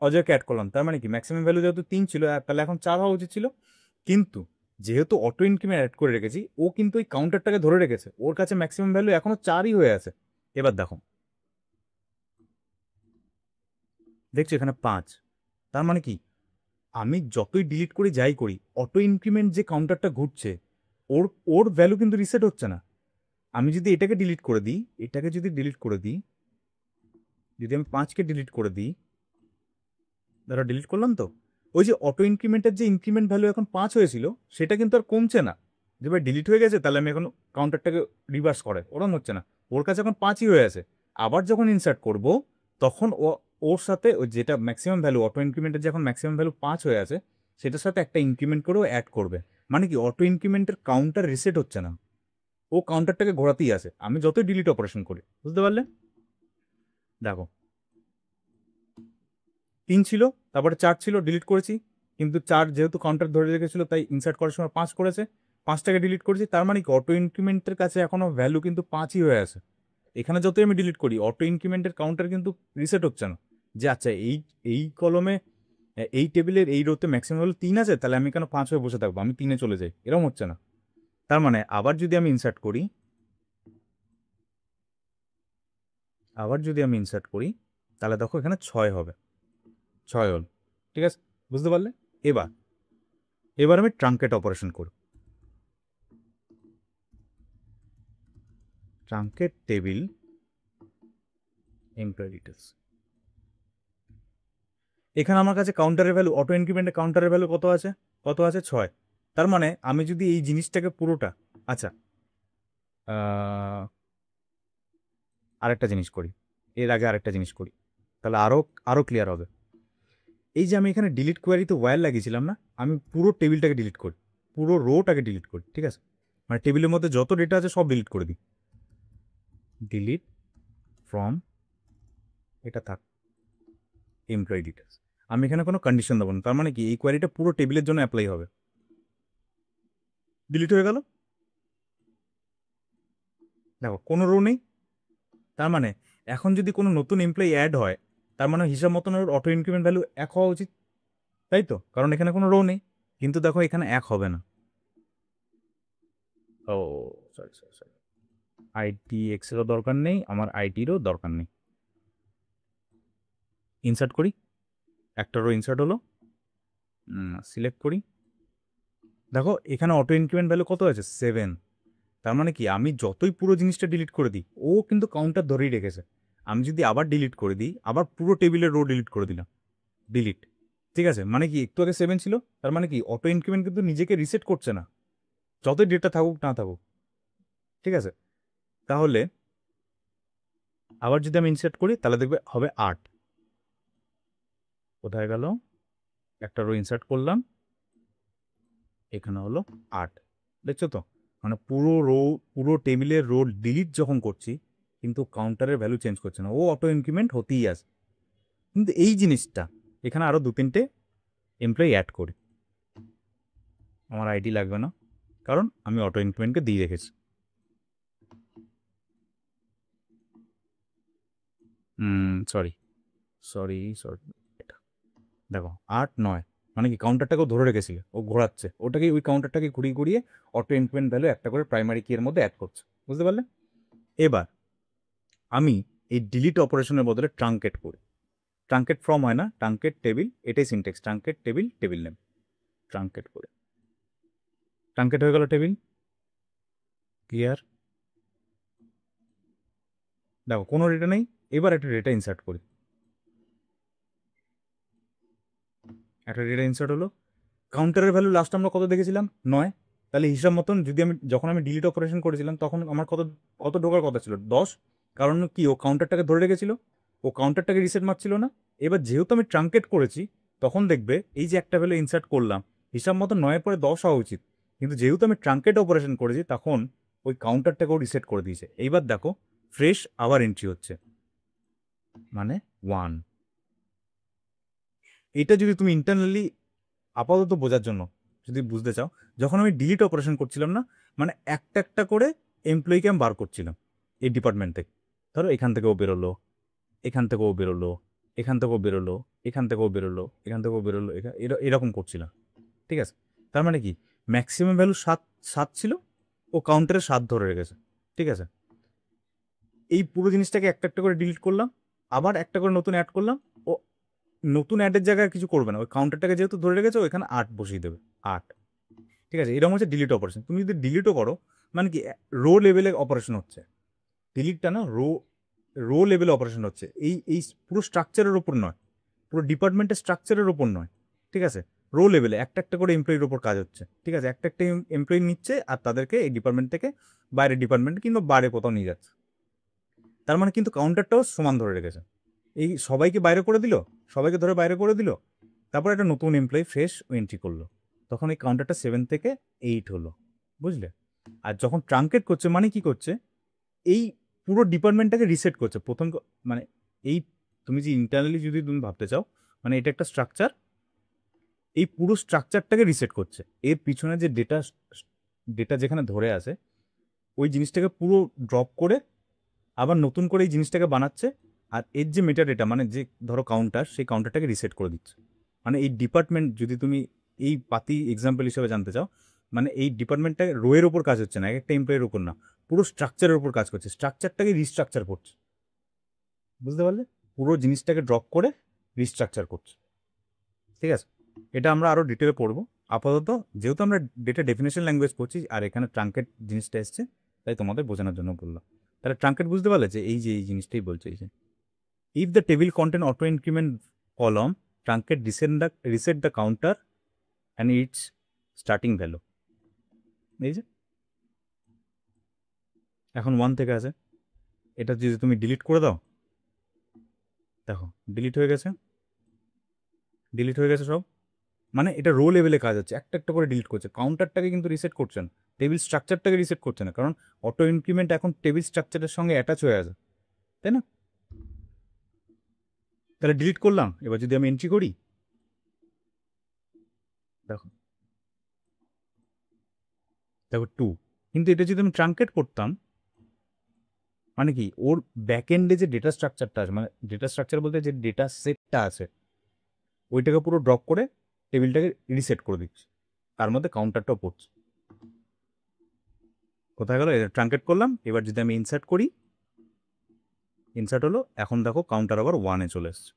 অজয়কে অ্যাড করলাম, তার মানে কি ম্যাক্সিমাম ভ্যালু যেহেতু 3 ছিল, তাহলে এখন 4 হওয়া উচিত ছিল। কিন্তু যেহেতু অটো ইনক্রিমেন্ট অ্যাড করে রেখেছি, ও কিন্তু ওই কাউন্টারটাকে ধরে রেখেছে, ওর কাছে ম্যাক্সিমাম ভ্যালু এখনো 4ই হয়ে আছে। এবার দেখো, দেখছো এখানে 5, তার মানে কি আমি যতই ডিলিট করি যাই করি, অটো ইনক্রিমেন্ট যে কাউন্টারটা ঘুরছে ওর ওর ভ্যালু কিন্তু রিসেট হচ্ছে না। আমি যদি এটাকে ডিলিট করে দিই, এটাকে যদি ডিলিট করে দিই, যদি আমি 5কে ডিলিট করে দিই, ধরো ডিলিট করলাম, তো ওই যে অটো ইনক্রিমেন্টের যে ইনক্রিমেন্ট ভ্যালু এখন 5 হয়েছিল, সেটা কিন্তু আর কমছে না। যে ভাই ডিলিট হয়ে গেছে, তাহলে আমি এখন কাউন্টারটাকে রিভার্স করে, ওরকম হচ্ছে না, ওর কাছে এখন 5ই হয়ে আছে। আবার যখন ইনসার্ট করব, তখন ওর সাথে ওই যেটা ম্যাক্সিমাম ভ্যালু অটো ইনক্রিমেন্টের যখন ম্যাক্সিমাম ভ্যালু 5 হয়ে আছে, সেটার সাথে একটা ইনক্রিমেন্ট করেও অ্যাড করবে। মানে কি অটো ইনক্রিমেন্টের কাউন্টার রিসেট হচ্ছে না, ও কাউন্টারটাকে ঘোরাতেই আছে আমি যতই ডিলিট অপারেশন করি, বুঝতে পারলে। দেখো 3 ছিল, তারপরে 4 ছিল, ডিলিট করেছি, কিন্তু 4 যেহেতু কাউন্টার ধরে রেখেছিল তাই ইনসার্ট করার সময় 5 করেছে, 5টাকে ডিলিট করেছি। তার মানে কি অটো ইনক্রিমেন্টের কাছে এখনো ভ্যালু কিন্তু 5ই হয়ে আছে। এখানে যতই আমি ডিলিট করি, অটো ইনক্রিমেন্টের কাউন্টার কিন্তু রিসেট হচ্ছে না, যে আচ্ছা এই কলমে এই টেবিলের এই রোতে ম্যাক্সিমাম ভ্যালু 3 আছে, তাহলে আমি কেন 5 হয়ে বসে থাকবো, আমি 3-এ চলে যাই, এরকম হচ্ছে না। তার মানে আবার যদি আমি ইনসার্ট করি, তাহলে দেখো এখানে 6 হবে, 6 হল, ঠিক আছে, বুঝতে পারলে। এবার আমি ট্রাঙ্কেট অপারেশন করি, ট্রাঙ্কেট টেবিল এমপ্লয়ি ডিটেলস। এখানে আমার কাছে কাউন্টারের ভ্যালু, অটো ইনক্রিমেন্টের কাউন্টারের ভ্যালু কত আছে 6। তার মানে আমি যদি এই জিনিসটাকে পুরোটা, আচ্ছা আরেকটা জিনিস করি, এর আগে আরেকটা জিনিস করি, তাহলে আরও ক্লিয়ার হবে। এই যে আমি এখানে ডিলিট কোয়ারিতে ওয়্যার লাগিয়েছিলাম না, আমি পুরো টেবিলটাকে ডিলিট করি, পুরো রোটাকে ডিলিট করি, ঠিক আছে। মানে টেবিলের মধ্যে যত ডেটা আছে সব ডিলিট করে দিই, ডিলিট ফ্রম, এটা থাক, এমপ্লয়ি ডিটেলস। আমি এখানে কোনো কন্ডিশন দেবো না, তার মানে কি এই কোয়ারিটা পুরো টেবিলের জন্য অ্যাপ্লাই হবে। ডিলিট হয়ে গেল, দেখো কোনো রো নেই। তার মানে এখন যদি কোনো নতুন এমপ্লয়ি অ্যাড হয়, তার মানে হিসাব মতন ওর অটো ইনক্রিমেন্ট ভ্যালু 1 হওয়া উচিত, তাই তো, কারণ এখানে কোনো রো নেই। কিন্তু দেখো এখানে 1 হবে না, ও সরি, আইটি এক্সেরও দরকার নেই, আমার আইটিরও দরকার নেই। ইনসার্ট করি, একটা রো ইনসার্ট হলো, সিলেক্ট করি, দেখো এখানে অটো ইনক্রিমেন্ট ভ্যালু কত আছে 7। তার মানে কি আমি যতই পুরো জিনিসটা ডিলিট করে দিই ও কিন্তু কাউন্টার ধরেই রেখেছে। আমি যদি আবার ডিলিট করে দিই, আবার পুরো টেবিলের রো ডিলিট করে দিলাম, ডিলিট, ঠিক আছে, মানে কি একটু আগে 7 ছিল, তার মানে কি অটো ইনক্রিমেন্ট কিন্তু নিজেকে রিসেট করছে না, যতই ডেটা থাকুক না থাকুক, ঠিক আছে। তাহলে আবার যদি আমি ইনসার্ট করি তাহলে দেখবে হবে 8। কোথায় গেল, একটা রো ইনসার্ট করলাম, এখানে হলো 8। দেখছো তো, মানে পুরো টেবিলের রো ডিলিট যখন করছি কিন্তু কাউন্টারের ভ্যালু চেঞ্জ করছে না, ও অটো ইনক্রিমেন্ট হতেই আছে। কিন্তু এই জিনিসটা এখানে আরও 2-3টে এমপ্লয়ি অ্যাড করি, আমার আইডি লাগবে না, কারণ আমি অটো ইনক্রিমেন্টকে দিয়ে রেখেছি। সরি সরি সরি, দেখো 8-9, মানে কি কাউন্টারটাকেও ধরে রেখেছিল, ও ঘোরাচ্ছে ওটাকে, ওই কাউন্টারটাকে ঘুরিয়ে ঘুরিয়ে অটো ইনক্রিমেন্ট ভ্যালু একটা করে প্রাইমারি কি এর মধ্যে অ্যাড করছে, বুঝতে পারলে। এবার আমি এই ডিলিট অপারেশনের বদলে ট্রাঙ্কেট করি। ট্রাঙ্কেট ফ্রম হয় না, ট্রাঙ্কেট টেবিল, এটাই syntax, truncate table, table name, truncate করে, ট্রাঙ্কেট হয়ে গেল টেবিল, ক্লিয়ার। দেখো কোনো ডেটা নেই, এবার একটা ডেটা ইনসার্ট করি, একটা ডেটা ইনসার্ট হলো, কাউন্টারের ভ্যালু লাস্ট আমরা কত দেখেছিলাম 9, তাহলে হিসাব মতন যদি আমি যখন আমি ডিলিট অপারেশন করেছিলাম তখন আমার কত কত ঢোকার কথা ছিল 10, কারণ কি ও কাউন্টারটাকে ধরে রেখেছিল, ও কাউন্টারটাকে রিসেট মারছিল না। এবার যেহেতু আমি ট্রাঙ্কেট করেছি তখন দেখবে এই যে একটা ভ্যালু ইনসার্ট করলাম, হিসাব মতো 9-এর পরে 10 হওয়া উচিত, কিন্তু যেহেতু আমি ট্রাঙ্কেট অপারেশন করেছি তখন ওই কাউন্টারটাকেও রিসেট করে দিয়েছে। এইবার দেখো ফ্রেশ আবার এন্ট্রি হচ্ছে, মানে 1। এটা যদি তুমি ইন্টারনালি আপাতত বোঝার জন্য যদি বুঝতে চাও, যখন আমি ডিলিট অপারেশন করছিলাম না, মানে একটা একটা করে এমপ্লয়িকে আমি বার করছিলাম এই ডিপার্টমেন্ট থেকে। ধরো এখান থেকেও বেরোলো, এখান থেকেও বেরোলো, এখান থেকেও বেরোলো, এখান থেকেও বেরোলো, এখান থেকেও বেরোলো, এরকম করছিলাম, ঠিক আছে। তার মানে কি ম্যাক্সিমাম ভ্যালু 7 7 ছিল, ও কাউন্টারে 7 ধরে রেখেছে, ঠিক আছে। এই পুরো জিনিসটাকে একটা একটা করে ডিলিট করলাম, আবার একটা করে নতুন অ্যাড করলাম, ও নতুন অ্যাডের জায়গায় কিছু করবে না, ওই কাউন্টারটাকে যেহেতু ধরে রেখেছে ওইখানে 8 বসিয়ে দেবে, 8, ঠিক আছে। এরকম হচ্ছে ডিলিট অপারেশন। তুমি যদি ডিলিটও করো মানে কি রো লেভেলে অপারেশন হচ্ছে, ডিলিটটা না রো রো লেভেলে অপারেশন হচ্ছে, এই এই পুরো স্ট্রাকচারের ওপর নয়, পুরো ডিপার্টমেন্টের স্ট্রাকচারের ওপর নয়, ঠিক আছে। রো লেভেলে একটা একটা করে এমপ্লয়ির ওপর কাজ হচ্ছে, ঠিক আছে। একটা একটা এমপ্লয়ি নিচ্ছে আর তাদেরকে এই ডিপার্টমেন্ট থেকে বাইরের ডিপার্টমেন্টে কিংবা বাইরে কোথাও নিয়ে যাচ্ছে। তার মানে কিন্তু কাউন্টারটাও সমান ধরে রেখেছে, এই সবাইকে বাইরে করে দিল, সবাইকে ধরে বাইরে করে দিল, তারপর একটা নতুন এমপ্লয়ি ফ্রেশ এন্ট্রি করলো, তখন এই কাউন্টারটা 7 থেকে 8 হলো, বুঝলে। আর যখন ট্রাঙ্কেট করছে মানে কি করছে, এই পুরো ডিপার্টমেন্টটাকে রিসেট করছে প্রথম মানে এই তুমি যে ইন্টারনালি যদি তুমি ভাবতে চাও, মানে এটা একটা স্ট্রাকচার, এই পুরো স্ট্রাকচারটাকে রিসেট করছে, এর পিছনে যে ডেটা ডেটা যেখানে ধরে আছে ওই জিনিসটাকে পুরো ড্রপ করে আবার নতুন করে এই জিনিসটাকে বানাচ্ছে। আর এর যে মেটা ডেটা মানে যে ধরো কাউন্টার, সেই কাউন্টারটাকে রিসেট করে দিচ্ছে। মানে এই ডিপার্টমেন্ট যদি তুমি এই পাতি এক্সাম্পল হিসেবে জানতে চাও, মানে এই ডিপার্টমেন্টটা রোয়ের ওপর কাজ হচ্ছে না, এক একটা এমপ্লয়ের ওপর না, পুরো স্ট্রাকচারের ওপর কাজ করছে, স্ট্রাকচারটাকে রিস্ট্রাকচার করছে, বুঝতে পারলে, পুরো জিনিসটাকে ড্রপ করে রিস্ট্রাকচার করছে, ঠিক আছে। এটা আমরা আরও ডিটেলে পড়বো। আপাতত যেহেতু আমরা ডেটা ডেফিনেশন ল্যাঙ্গুয়েজ পড়ছি আর এখানে ট্রাঙ্কেট জিনিসটা এসছে, তাই তোমাদের বোঝানোর জন্য বললাম। তাহলে ট্রাঙ্কেট বুঝতে পারলে যে এই যে এই জিনিসটাই বলছে, এই যে if the table contain auto increment column, truncate reset the counter and its starting value, এই যে এখন 1 থেকে আছে, এটা যদি তুমি ডিলিট করে দাও, দেখো ডিলিট হয়ে গেছে, ডিলিট হয়ে গেছে সব। মানে এটা রো লেভেলে কাজ হচ্ছে, একটা একটা করে ডিলিট করছে, কাউন্টারটাকে কিন্তু রিসেট করছে না, টেবিল স্ট্রাকচারটাকে রিসেট করছে না, কারণ অটো ইনক্রিমেন্ট এখন টেবিল স্ট্রাকচারের সঙ্গে অ্যাটাচ হয়ে আছে, তাই না। তাহলে ডিলিট করলাম, এবার যদি আমি এন্ট্রি করি, দেখো দেখো 2, কিন্তু এটা যদি আমি ট্রাঙ্কেট করতাম, মানে কি ওর ব্যাকএন্ডে যে ডেটা স্ট্রাকচারটা আছে, মানে ডেটা স্ট্রাকচার বলতে যে ডেটা সেটটা আছে ওইটাকে পুরো ড্রপ করে টেবিলটাকে রিসেট করে দিচ্ছি, তার মধ্যে কাউন্টারটাও পড়ছে। কোথায় গেল, ট্রাঙ্কেট করলাম, এবার যদি আমি ইনসার্ট করি, ইনসার্ট হলো, এখন দেখো কাউন্টার আবার 1-এ চলে এসছে,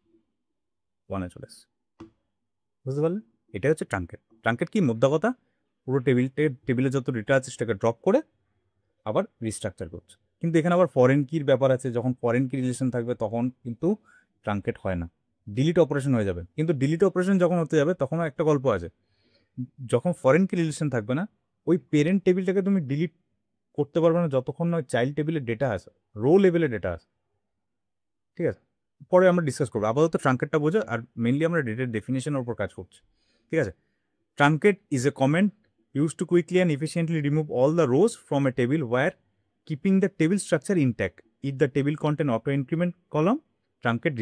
1-এ চলে এসছে, বুঝতে পারলে। এটাই হচ্ছে ট্রাঙ্কেট। ট্রাঙ্কেট কি মোদ্দা কথা, পুরো টেবিলে যত ডেটা আছে সেটাকে ড্রপ করে আবার রিস্ট্রাকচার করছে। কিন্তু এখানে আবার ফরেন কির ব্যাপার আছে, যখন ফরেন কি রিলেশন থাকবে তখন কিন্তু ট্রাঙ্কেট হয় না, ডিলিট অপারেশন হয়ে যাবে। কিন্তু ডিলিট অপারেশন যখন হতে যাবে তখনও একটা গল্প আছে, যখন ফরেন কি রিলেশন থাকবে না ওই পেরেন্ট টেবিলটাকে তুমি ডিলিট করতে পারবে না যতক্ষণ না ওই চাইল্ড টেবিলের ডেটা আসে, রো লেভেলে ডেটা আসে। ঠিক আছে, পরে আমরা ডিসকাস করবো, আপাতত ট্রাঙ্কেটটা বোঝো। আর মেনলি আমরা ডেটার ডেফিনেশনের উপর কাজ করছি। ঠিক আছে, truncate is a comment used to quickly and efficiently remove all the rows from a table while keeping the table structure intact. If the table contain auto increment column, truncate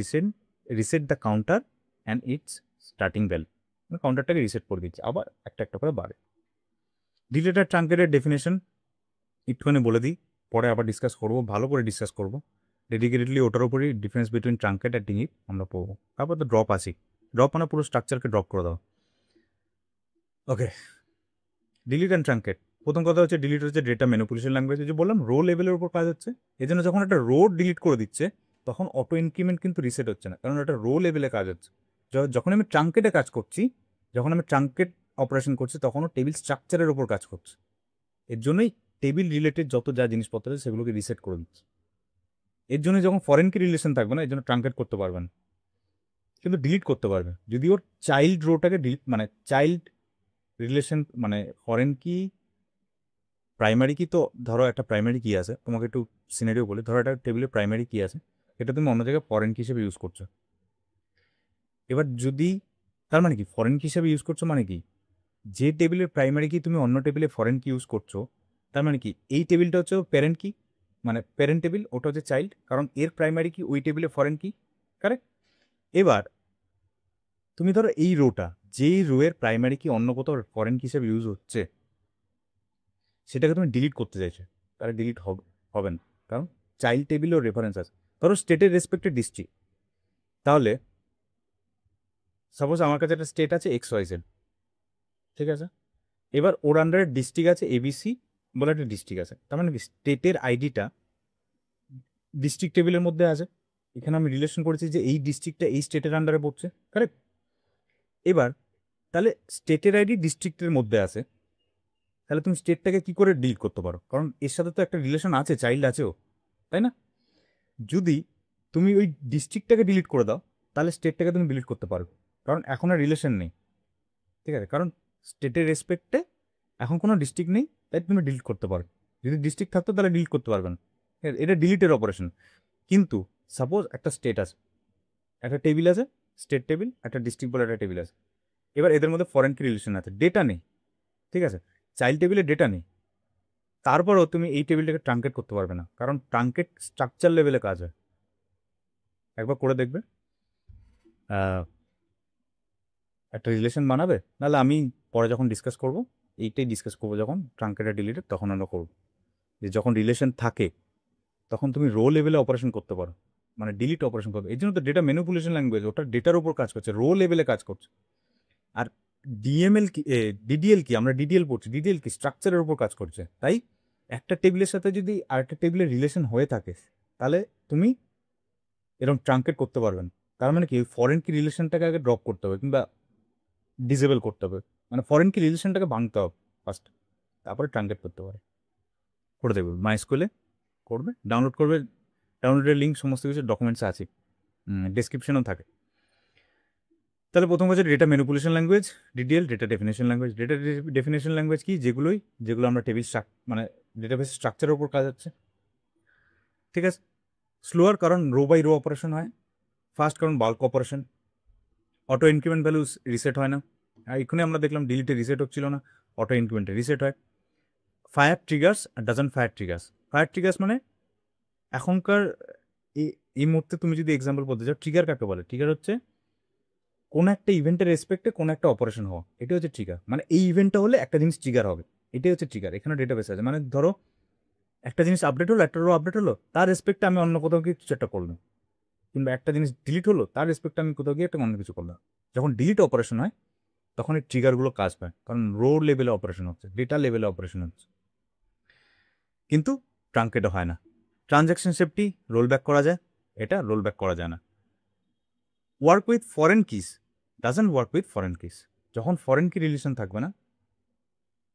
reset the counter and its starting bell. কাউন্টারটাকে reset করে দিচ্ছে, আবার একটা একটা করে বাড়ে। Delete আর ট্রাঙ্কেটের definition একটুখানি বলে দিই, পরে আবার ডিসকাস করবো, ভালো করে ডিসকাস করবো ডেডিকেটেডলি, ওটার উপরই ডিফারেন্স বিটুইন ট্রাঙ্কেট আর ডিলিট আমরা পড়বো। তারপর তো ড্রপ আসি, ড্রপ মানে পুরো স্ট্রাকচারকে ড্রপ করে দাও। ওকে, ডিলিট অ্যান্ড ট্রাঙ্কেট। প্রথম কথা হচ্ছে ডিলিট হচ্ছে ডেটা ম্যানিপুলেশন ল্যাঙ্গুয়েজ, যে বললাম রো লেভেলের উপর কাজ হচ্ছে। এই জন্য যখন একটা রো ডিলিট করে দিচ্ছে তখন অটো ইনক্রিমেন্ট কিন্তু রিসেট হচ্ছে না, কারণ এটা রো লেভেলে কাজ হচ্ছে। যখন আমি ট্রাঙ্কেটে কাজ করছি, যখন আমি ট্রাঙ্কেট অপারেশন করছি তখনও টেবিল স্ট্রাকচারের উপর কাজ করছে। এর জন্যই টেবিল রিলেটেড যত যা জিনিসপত্র আছে সেগুলোকে রিসেট করে দিচ্ছে। এর জন্য যখন ফরেন কি রিলেশন থাকবে না, এর জন্য ট্রাঙ্কেট করতে পারবেন, কিন্তু ডিলিট করতে পারবে যদি ওর চাইল্ড রোটাকে ডিলিট, মানে চাইল্ড রিলেশন, মানে ফরেন কি প্রাইমারি কি, তো ধরো একটা প্রাইমারি কি আছে, তোমাকে একটু সিনারিও বলে, ধরো একটা টেবিলে প্রাইমারি কি আছে, এটা তুমি অন্য জায়গায় ফরেন কি হিসেবে ইউজ করছো। এবার যদি, তার মানে কি ফরেন কি হিসেবে ইউজ করছো মানে কি, যে টেবিলের প্রাইমারি কি তুমি অন্য টেবিলে ফরেন কি ইউজ করছো, তার মানে কি এই টেবিলটা হচ্ছে প্যারেন্ট কি, মানে প্যারেন্ট টেবিল, ওটা হচ্ছে চাইল্ড, কারণ এর প্রাইমারি কি ওই টেবিলে ফরেন কি, কারেক্ট। এবার তুমি ধরো এই রোটা, যেই রোয়ের প্রাইমারি কি অন্য কোথাও ফরেন কি হিসেবে ইউজ হচ্ছে, সেটাকে তুমি ডিলিট করতে চাইছো, তাহলে ডিলিট হবে না, কারণ চাইল্ড টেবিলেও রেফারেন্স আছে। ধরো স্টেটের রেসপেক্টে ডিস্ট্রিক্ট, তাহলে সাপোজ আমার কাছে একটা স্টেট আছে XYZ, ঠিক আছে, এবার ওর আন্ডারে ডিস্ট্রিক্ট আছে ABC বলে একটা ডিস্ট্রিক্ট আছে, তার মানে কি স্টেটের আইডিটা ডিস্ট্রিক্ট টেবিলের মধ্যে আছে। এখানে আমি রিলেশন করেছি যে এই ডিস্ট্রিক্টটা এই স্টেটের আন্ডারে পড়ছে, কারেক্ট। এবার তাহলে স্টেটের আইডি ডিস্ট্রিক্টের মধ্যে আছে, তাহলে তুমি স্টেটটাকে কি করে ডিলিট করতে পারো, কারণ এর সাথে তো একটা রিলেশন আছে, চাইল্ড আছেও, তাই না। যদি তুমি ওই ডিস্ট্রিক্টটাকে ডিলিট করে দাও তাহলে স্টেটটাকে তুমি ডিলিট করতে পারো, কারণ এখন আর রিলেশন নেই। ঠিক আছে, কারণ স্টেটের রেসপেক্টে এখন কোনো ডিস্ট্রিক্ট নেই, তাই তুমি ডিলিট করতে পারো। যদি ডিস্ট্রিক্ট থাকতো তাহলে ডিলিট করতে পারবে না, এটা ডিলিটের অপারেশন। কিন্তু সাপোজ একটা স্টেট আছে, একটা টেবিল আছে, স্টেট টেবিল, একটা ডিস্ট্রিক্ট বলে একটা টেবিল আছে, এবার এদের মধ্যে ফরেন কি রিলেশন আছে, ডেটা নেই, ঠিক আছে, চাইল্ড টেবিলে ডেটা নেই, তারপরও তুমি এই টেবিলটাকে ট্রাঙ্কেট করতে পারবে না, কারণ ট্রাঙ্কেট স্ট্রাকচার লেভেলে কাজ হয়। একবার করে দেখবে, একটা রিলেশন বানাবে, নাহলে আমি পরে যখন ডিসকাস করব, এইটাই ডিসকাস করবো, যখন ট্রাঙ্কেটটা ডিলিটেড তখন আমরা করবো, যে যখন রিলেশন থাকে তখন তুমি রো লেভেলে অপারেশন করতে পারো, মানে ডিলিট অপারেশন করবে। এই জন্য তো ডেটা ম্যানিপুলেশন ল্যাঙ্গুয়েজ, ওটা ডেটার উপর কাজ করছে, রো লেভেলে কাজ করছে। আর ডিএমএল কি, ডিডিএল কি, আমরা ডিডিএল পড়ছি, ডিডিএল কি স্ট্রাকচারের উপর কাজ করছে। তাই একটা টেবিলের সাথে যদি আরেকটা টেবিলের রিলেশন হয়ে থাকে তাহলে তুমি এরকম ট্রাঙ্কেট করতে পারবেন। তার মানে কি ফরেন কি রিলেশনটাকে আগে ড্রপ করতে হবে কিংবা ডিসেবল করতে হবে, মানে ফরেন কি রিলেশনটাকে ভাঙতে হবে ফার্স্ট, তারপরে ট্রাঙ্কেট করতে পারে। করে দেবে মাই স্কুলে করবে, ডাউনলোড করবে, ডাউনলোডের লিঙ্ক সমস্ত কিছু ডকুমেন্টস আছে, ডেসক্রিপশনেও থাকে। তাহলে প্রথম হচ্ছে data manipulation language, DDL, data definition language. Data definition language কি, যেগুলো আমরা টেবিল মানে ডেটাবেস স্ট্রাকচারের উপর কাজ হচ্ছে। ঠিক আছে, স্লোয়ার কারণ রো বাই রো অপারেশন হয়, ফাস্ট কারণ bulk operation, auto increment values reset হয় না। আর এখানে আমরা দেখলাম ডিলিটে রিসেট হচ্ছিল না, অটো ইনক্রিমেন্টে রিসেট হয়। Fire triggers or doesn't fire triggers. Fire triggers মানে এখনকার এই মুহূর্তে তুমি যদি এক্সাম্পল বলতে চাও, ট্রিগার কাকে বলে, ট্রিগার হচ্ছে কোনো একটা ইভেন্টের রেসপেক্টে কোনো একটা অপারেশন হওয়া, এটা হচ্ছে ট্রিগার। মানে এই ইভেন্টটা হলে একটা জিনিস ট্রিগার হবে, এটাই হচ্ছে ট্রিগার। এখানে ডেটাবেস আছে, মানে ধরো একটা জিনিস আপডেট হলো, একটা রো আপডেট হলো, তার রেসপেক্টে আমি অন্য কোথাও গিয়ে কিছু একটা করলাম, কিংবা একটা জিনিস ডিলিট হলো, তার রেসপেক্টে আমি কোথাও গিয়ে একটা অন্য কিছু করলাম। যখন ডিলিট অপারেশন হয় তখন এই ট্রিগারগুলো কাজ পায়, কারণ রো লেভেলে অপারেশন হচ্ছে, ডেটা লেভেলে অপারেশন হচ্ছে। কিন্তু ট্রাঙ্কেটও হয় না। ট্রানজ্যাকশন সেফটি রোল ব্যাক করা যায়, এটা রোল ব্যাক করা যায় না। Work with foreign kiss doesn't work with foreign kiss. যখন ফরেন কি রিলেশন থাকবে না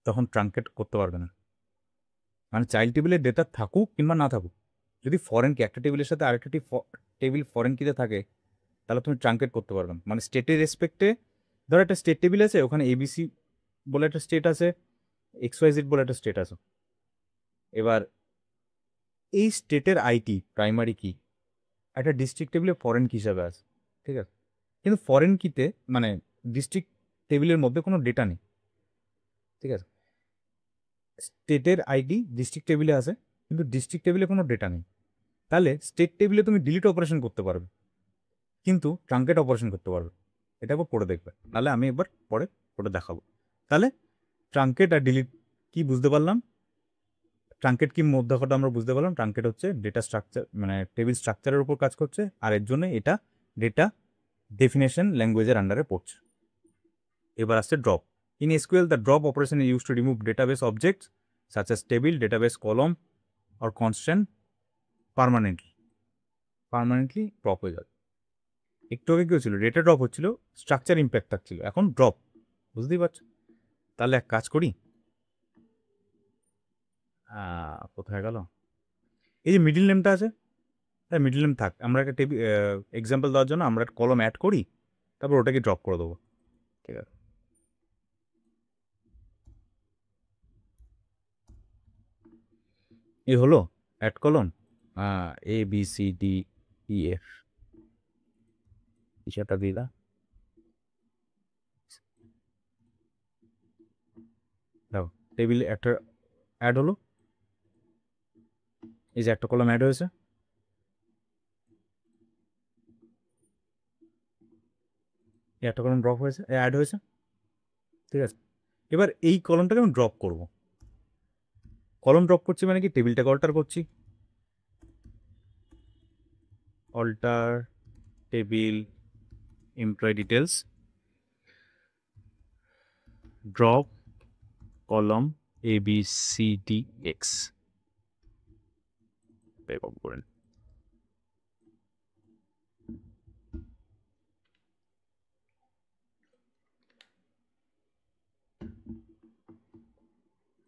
তখন ট্রাঙ্কেট করতে পারবে না। মানে চাইল্ড টেবিলের ডেটা থাকুক কিংবা না থাকুক, যদি ফরেন কি একটা টেবিলের সাথে আরেকটা টেবিল ফরেন কিতে থাকে, তাহলে তুমি ট্রাঙ্কেট করতে পারবে না। মানে স্টেটের রেসপেক্টে, ধরো একটা স্টেট টেবিল আছে, ওখানে এবিসি বলে একটা স্টেট আছে, XYZ বলে একটা স্টেট আছে। এবার এই স্টেটের আইটি প্রাইমারি কি একটা ডিস্ট্রিক্ট টেবিলে ফরেন কি হিসাবে আছে, ঠিক আছে? কিন্তু ফরেন কিতে মানে ডিস্ট্রিক্ট টেবিলের মধ্যে কোনো ডেটা নেই, ঠিক আছে? স্টেটের আইডি ডিস্ট্রিক্ট টেবিলে আছে, কিন্তু ডিস্ট্রিক্ট টেবিলে কোনো ডেটা নেই। তাহলে স্টেট টেবিলে তুমি ডিলিট অপারেশন করতে পারবে, কিন্তু ট্রাঙ্কেট অপারেশন করতে পারবে। এটা একবার পড়ে দেখবে, নাহলে আমি একবার পরে পড়ে দেখাবো। তাহলে ট্রাঙ্কেট আর ডিলিট কি বুঝতে পারলাম? ট্রাঙ্কেট কি মধ্যকটা আমরা বুঝতে পারলাম। ট্রাঙ্কেট হচ্ছে ডেটা স্ট্রাকচার, মানে টেবিল স্ট্রাকচারের উপর কাজ করছে, আর এর জন্য এটা ডেটা ডেফিনেশন ল্যাঙ্গুয়েজের আন্ডারে পড়ছে। এবার আসছে drop. In SQL, the drop operation is used to remove database objects such as table, database column or constant permanently drop হয়ে যাবে। একটু আগে কি হচ্ছিল? ডেটা ড্রপ হচ্ছিল, স্ট্রাকচার ইম্প্যাক্ট থাকছিল, এখন ড্রপ। বুঝতেই পারছো? তাহলে এক কাজ করি, কোথায় গেল? এই যে মিডিল নেমটা আছে, হ্যাঁ মিডিল নেম থাক, আমরা একটা টেবিল এক্সাম্পল দেওয়ার জন্য আমরা একটা কলম অ্যাড করি, তারপর ওটাকে ড্রপ করে দেবো, ঠিক আছে? এই হলো অ্যাড কলম ABCDEF, হিসাবটা দিয়ে দাও। দেখো টেবিলে একটা অ্যাড হলো, এই যে একটা কলম অ্যাড হয়েছে, এই একটা কলম ড্রপ হয়েছে, অ্যাড হয়েছে, ঠিক আছে? এবার এই কলমটাকে আমি ড্রপ করব। কলম ড্রপ করছি মানে কি, টেবিলটাকে অল্টার করছি, alter table employ details, drop column ABCDX backup করেন।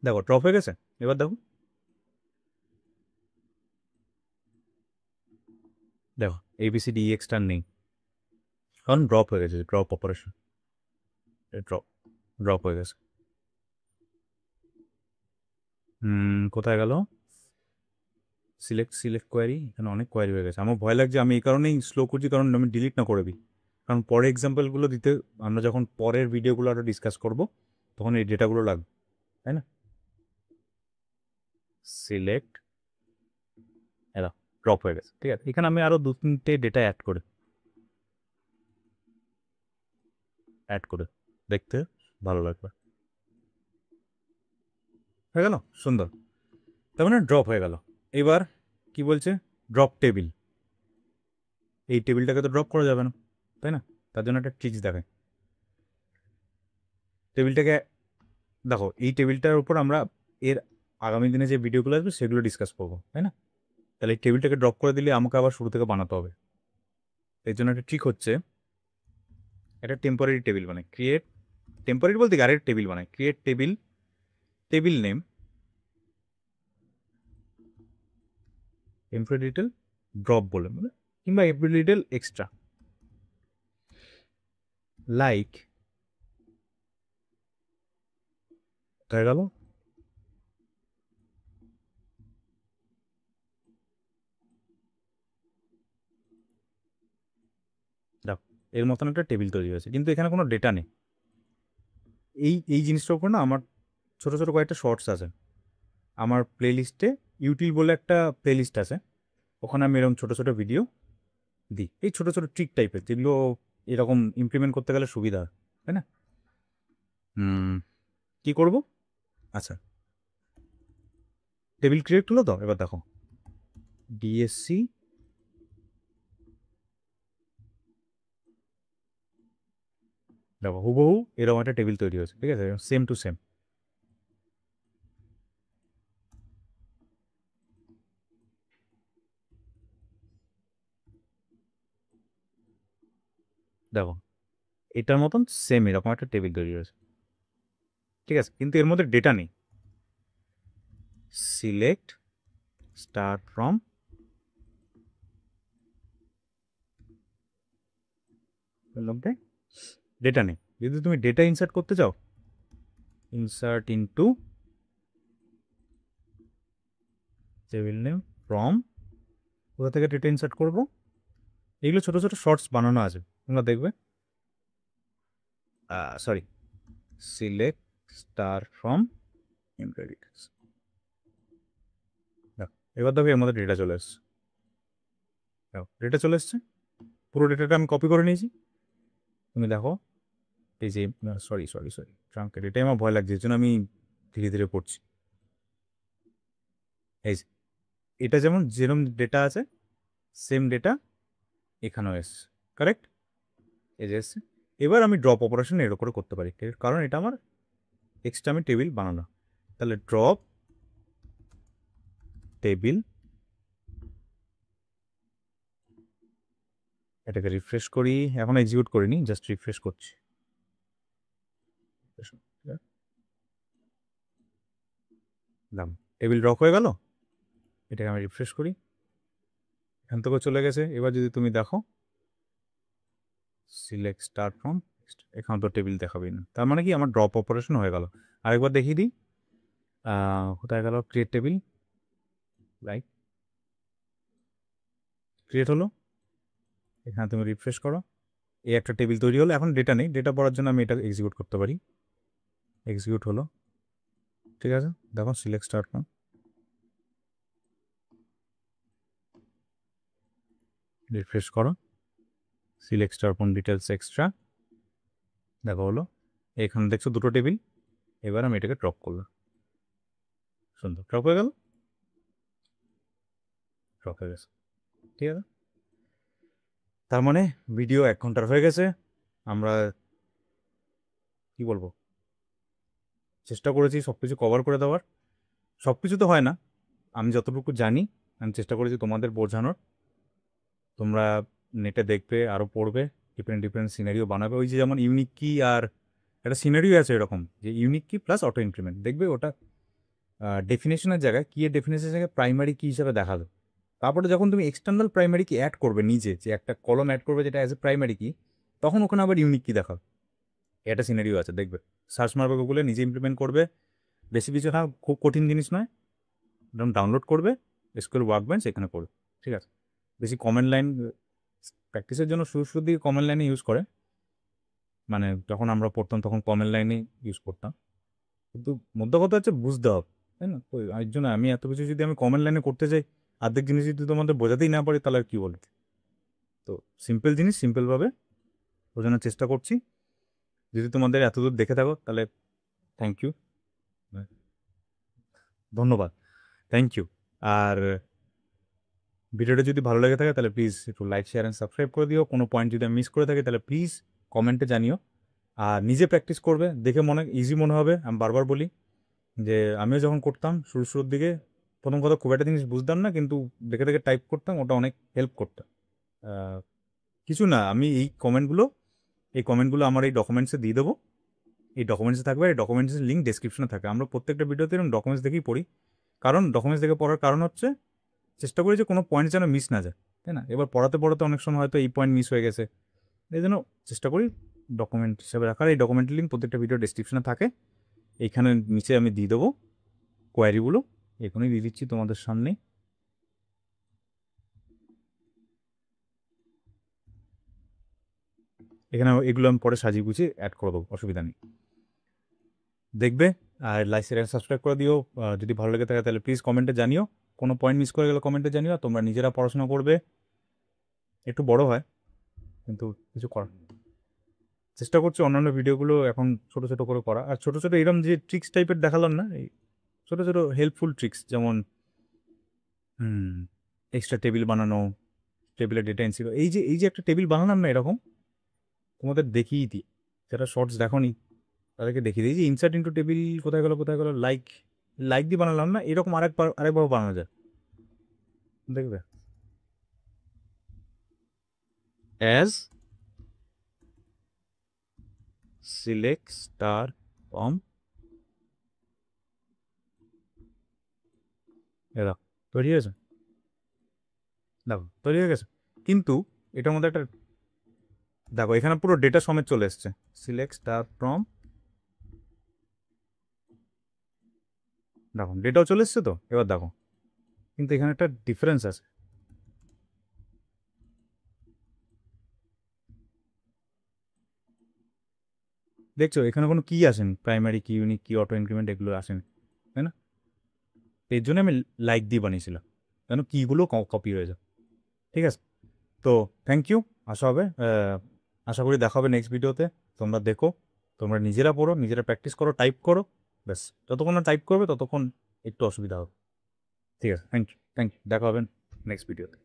দেখো ড্রপ হয়ে গেছে। এবার দেখো, দেখো ABCDEXটা নেই, কারণ ড্রপ হয়ে গেছে, ড্রপ অপারেশন, ড্রপ ড্রপ হয়ে গেছে। কোথায় গেল? সিলেক্ট কোয়ারি, এখানে অনেক কোয়ারি হয়ে গেছে। আমার ভয় লাগছে, আমি এই কারণেই স্লো করছি, কারণ আমি ডিলিট না করে দিই, কারণ পরে এক্সাম্পলগুলো দিতে, আমরা যখন পরের ভিডিওগুলো আরও ডিসকাস করব, তখন এই ডেটাগুলো লাগবে, তাই না? সিলেক্ট, এরা ড্রপ হয়ে গেছে, ঠিক আছে? এখানে আমি আরও 2-3টে ডেটা অ্যাড করে দেখতে ভালো লাগবে। হয়ে গেল, সুন্দর। তার মানে ড্রপ হয়ে গেল। এবার কি বলছে? Drop table. এই টেবিলটাকে তো ড্রপ করা যাবে না, তাই না? তার জন্য একটা ট্রিক্স দেখায়। টেবিলটাকে দেখো, এই টেবিলটার উপর আমরা এর আগামী দিনে যে ভিডিওগুলো আসবে সেগুলো ডিসকাস করবো, তাই না? তাহলে এই টেবিলটাকে ড্রপ করে দিলে আমাকে আবার শুরু থেকে বানাতে হবে। এর জন্য একটা ট্রিক হচ্ছে, একটা টেম্পোরারি টেবিল বানায়, ক্রিয়েট টেম্পোরারি বলতে আরেকটা টেবিল বানায়, create table, table name employ detail drop বলে, মানে কিংবা এমপ্লয় ডিটেল এক্সট্রা, লাইক হয়ে গেল। দেখো এর মতন একটা টেবিল তৈরি হয়েছে, কিন্তু এখানে কোনো ডেটা নেই। এই জিনিসটার উপর না আমার ছোটো ছোটো কয়েকটা শর্টস আছে। আমার প্লেলিস্টে ইউটিল বলে একটা প্লেলিস্ট আছে, ওখানে আমি এরকম ছোটো ছোটো ভিডিও দিই, এই ছোটো ছোটো ট্রিক টাইপের, যেগুলো এরকম ইমপ্লিমেন্ট করতে গেলে সুবিধা হয়, তাই না? কি করব? আচ্ছা, টেবিল ক্রিয়েট হলো তো, এবার দেখো ডিএসসি, দেখো হুবহু এরকম একটা টেবিল তৈরি হয়েছে, ঠিক আছে? Same to same. দেখো এটার মতন সেম এরকম একটা টেবিল তৈরি হয়েছে। ঠিক আছে, কিন্তু এর মধ্যে ডেটা নেই। সিলেক্ট স্টার ফ্রম ডেটা নেই। যদি তুমি ডেটা ইনসার্ট করতে চাও, insert into table name from, কোথা থেকে ডেটা ইনসার্ট করবো, এগুলো ছোট ছোট শর্টস বানানো আছে, তোমরা দেখবে। Sorry, select star from employee. এবার দেখো এর মধ্যে ডেটা চলে এসছে, ডেটা চলে এসছে, পুরো ডেটাটা আমি কপি করে নিয়েছি। তুমি দেখো এই যে, সরি সরি সরি ট্রাঙ্কের, এটাই আমার ভয় লাগছে, এর জন্য আমি ধীরে ধীরে পড়ছি। এই যে এটা যেমন যেরকম ডেটা আছে সেম ডেটা এখানেও এসছে, কারেক্ট, এই যে এসছে। এবার আমি ড্রপ অপারেশন এর উপরে করতে পারি, কারণ এটা আমার এক্সট্রা আমি টেবিল বানানো। তাহলে ড্রপ টেবিল, এটাকে রিফ্রেশ করি, এখন এক্সিকিউট করিনি, জাস্ট রিফ্রেশ করছি। টেবিল ড্রপ হয়ে গেল, এটাকে আমি রিফ্রেশ করি, এখান থেকেও চলে গেছে। এবার যদি তুমি দেখো সিলেক্ট স্টার ফ্রম, এখানে তো টেবিল দেখাবেই না, তার মানে কি আমার ড্রপ অপারেশন হয়ে গেল। আরেকবার দেখিয়ে দিই, কোথায় গেল ক্রিয়েট টেবিল, রাইট, ক্রিয়েট হলো, এখানে তুমি রিফ্রেশ করো, এই একটা টেবিল তৈরি হলো। এখন ডেটা নেই, ডেটা পড়ার জন্য আমি এটা এক্সিকিউট করতে পারি, এক্সিকিউট হলো, ঠিক আছে। দেখো সিলেক্ট স্টার ফ্রম, রিফ্রেশ করো, select star from details extra, দেখো হলো, এখানে দেখছো দুটো টেবিল। এবার আমি এটাকে ড্রপ করলাম, সুন্দর ড্রপ হয়ে গেল, ড্রপ হয়ে গেছে, ঠিক আছে। তার মানে ভিডিও 1 ঘন্টার হয়ে গেছে। আমরা কি বলবো, চেষ্টা করেছি সব কিছু কভার করে দেওয়ার, সব কিছু তো হয় না, আমি যতটুকু জানি আমি চেষ্টা করেছি তোমাদের বোঝানোর। তোমরা নেটে দেখবে, আরও পড়বে, ডিফারেন্ট ডিফারেন্ট সিনারিও বানাবে। ওই যে যেমন ইউনিক কি আর একটা সিনারিও আছে এরকম, যে ইউনিক কি প্লাস অটো ইনক্রিমেন্ট, দেখবে ওটা ডেফিনেশনের জায়গায়, কি এর ডেফিনেশনের জায়গায় প্রাইমারি কি হিসাবে দেখালো। তারপরে যখন তুমি এক্সটার্নাল প্রাইমারি কি অ্যাড করবে, নিজে যে একটা কলম অ্যাড করবে যেটা অ্যাজ এ প্রাইমারি কি, তখন ওখানে আবার ইউনিক কি দেখাও, এটা সিনারিও আছে, দেখবে। সার্চ মারবে গুগলে, নিজে ইমপ্লিমেন্ট করবে, বেশি কিছু না, খুব কঠিন জিনিস নয়, একদম ডাউনলোড করবে, এসকিউএল ওয়ার্কবেঞ্চ এখানে করবে, ঠিক আছে। বেশি কমেন্ট লাইন প্র্যাকটিসের জন্য শুরু শুরু দিকে কমেন্ট লাইনে ইউজ করে, মানে যখন আমরা পড়তাম তখন কমেন্ট লাইনে ইউজ করতাম, কিন্তু মধ্য কথা হচ্ছে বুঝতে হবে, তাই না। তো এর জন্য আমি এত কিছু যদি আমি কমেন্ট লাইনে করতে চাই, অর্ধেক জিনিস যদি তোমাদের বোঝাতেই না পারি, তাহলে আর কী বলতে। তো সিম্পল জিনিস সিম্পলভাবে বোঝানোর চেষ্টা করছি। যদি তোমাদের এতদূর দেখে থাকো তাহলে থ্যাংক ইউ, ধন্যবাদ, থ্যাংক ইউ। আর ভিডিওটা যদি ভালো লেগে থাকে তাহলে প্লিজ একটু লাইক শেয়ার অ্যান্ড সাবস্ক্রাইব করে দিও। কোনো পয়েন্ট যদি আমি মিস করে থাকি তাহলে প্লিজ কমেন্টে জানিও। আর নিজে প্র্যাকটিস করবে, দেখে মনে ইজি মনে হবে। আমি বারবার বলি যে আমিও যখন করতাম শুরুর দিকে, প্রথম কথা খুব একটা জিনিস বুঝতাম না, কিন্তু দেখে দেখে টাইপ করতাম, ওটা অনেক হেল্প করতো। কিছু না, আমি এই কমেন্টগুলো আমার এই ডকুমেন্টসে দিয়ে দেবো, এই ডকুমেন্টসে থাকবে, এই ডকুমেন্টসের লিঙ্ক ডেসক্রিপশনে থাকে। আমরা প্রত্যেকটা ভিডিওতে এরকম ডকুমেন্টস দেখেই পড়ি, কারণ ডকুমেন্টস দেখে পড়ার কারণ হচ্ছে চেষ্টা করি যে কোনো পয়েন্ট যেন মিস না যায়, তাই না। এবার পড়াতে পড়াতে অনেক সময় হয়তো এই পয়েন্ট মিস হয়ে গেছে, এই জন্য চেষ্টা করি ডকুমেন্ট হিসাবে রাখার। এই ডকুমেন্টের লিঙ্ক প্রত্যেকটা ভিডিও ডেসক্রিপশনে থাকে, এইখানে নিচে আমি দিয়ে দেবো কোয়ারিগুলো, এখনই দিয়ে দিচ্ছি তোমাদের সামনে। এখানে এগুলো আমি পরে সাজিয়ে গুছিয়ে অ্যাড করে দেবো, অসুবিধা নেই, দেখবে। আর লাইক শেয়ার সাবস্ক্রাইব করে দিও। যদি ভালো লেগে থাকে তাহলে প্লিজ কমেন্টে জানিও, কোনো পয়েন্ট মিস করে গেলে কমেন্টে জানিও। তোমরা নিজেরা পড়াশোনা করবে, একটু বড় হয় কিন্তু কিছু করার চেষ্টা করছি। অন্যান্য ভিডিওগুলো এখন ছোট ছোট করে করা, আর ছোট ছোট এরকম যে ট্রিক্স টাইপের দেখালাম না, এই ছোট ছোট হেল্পফুল ট্রিক্স, যেমন এক্সট্রা টেবিল বানানো, টেবিলের ডেটা এনসি, এই যে একটা টেবিল বানালাম না এরকম, তোমাদের দেখিয়ে দিই, যারা শর্টস দেখো নি তাদেরকে দেখিয়ে দিই যে ইনসার্ট ইন্টু টেবিল কোথায় গেলো কোথায় গেলো, লাইক লাইক দিয়ে বানালাম না, এরকম আরেকবার বানানো যায়, দেখবে। অ্যাজ সিলেক্ট স্টার ফ্রম এরা তৈরি হয়েছে, দেখো তৈরি হয়ে গেছে। কিন্তু এটার মধ্যে একটা দেখো এখানে পুরো ডেটা সমেত চলে এসছে, সিলেক্ট স্টার ফ্রম, দেখো ডেটাও চলে এসছে তো। এবার দেখো কিন্তু এখানে একটা ডিফারেন্স আছে, দেখছো এখানে কোনো কি আসেনি, প্রাইমারি কি, ইউনিক কি, অটো ইনক্রিমেন্ট এগুলো আসেনি, তাই না? এর জন্য আমি লাইক দিয়ে বানিয়েছিলাম, কেন কিগুলো কপি হয়ে যায়। ঠিক আছে, তো থ্যাংক ইউ। আশা করি দেখা হবে নেক্সট ভিডিওতে। তোমরা দেখো, তোমরা নিজেরা পড়ো, নিজেরা প্র্যাকটিস করো, টাইপ করো, ব্যাস। যতক্ষণ না টাইপ করবে ততক্ষণ একটু অসুবিধা হবে। ঠিক আছে, থ্যাংক ইউ, দেখা হবে নেক্সট ভিডিওতে।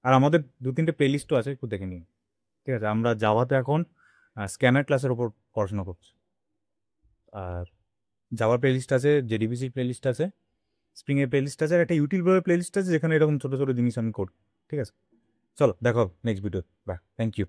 আর আমাদের 2-3টে প্লেলিস্টও আছে, একটু দেখে নিন। ঠিক আছে, আমরা জাভাতে এখন স্ক্যানার ক্লাসের ওপর পড়াশোনা করছি। আর জাভার প্লেলিস্ট আছে, জেডিবিসির প্লেলিস্ট আছে, স্প্রিংয়ের প্লেলিস্ট আছে, আর একটা ইউটিউবের প্লেলিস্ট আছে যেখানে এরকম ছোটো ছোটো জিনিস আমি করি। ঠিক আছে, চলো দেখা হবে next video. Bye, thank you.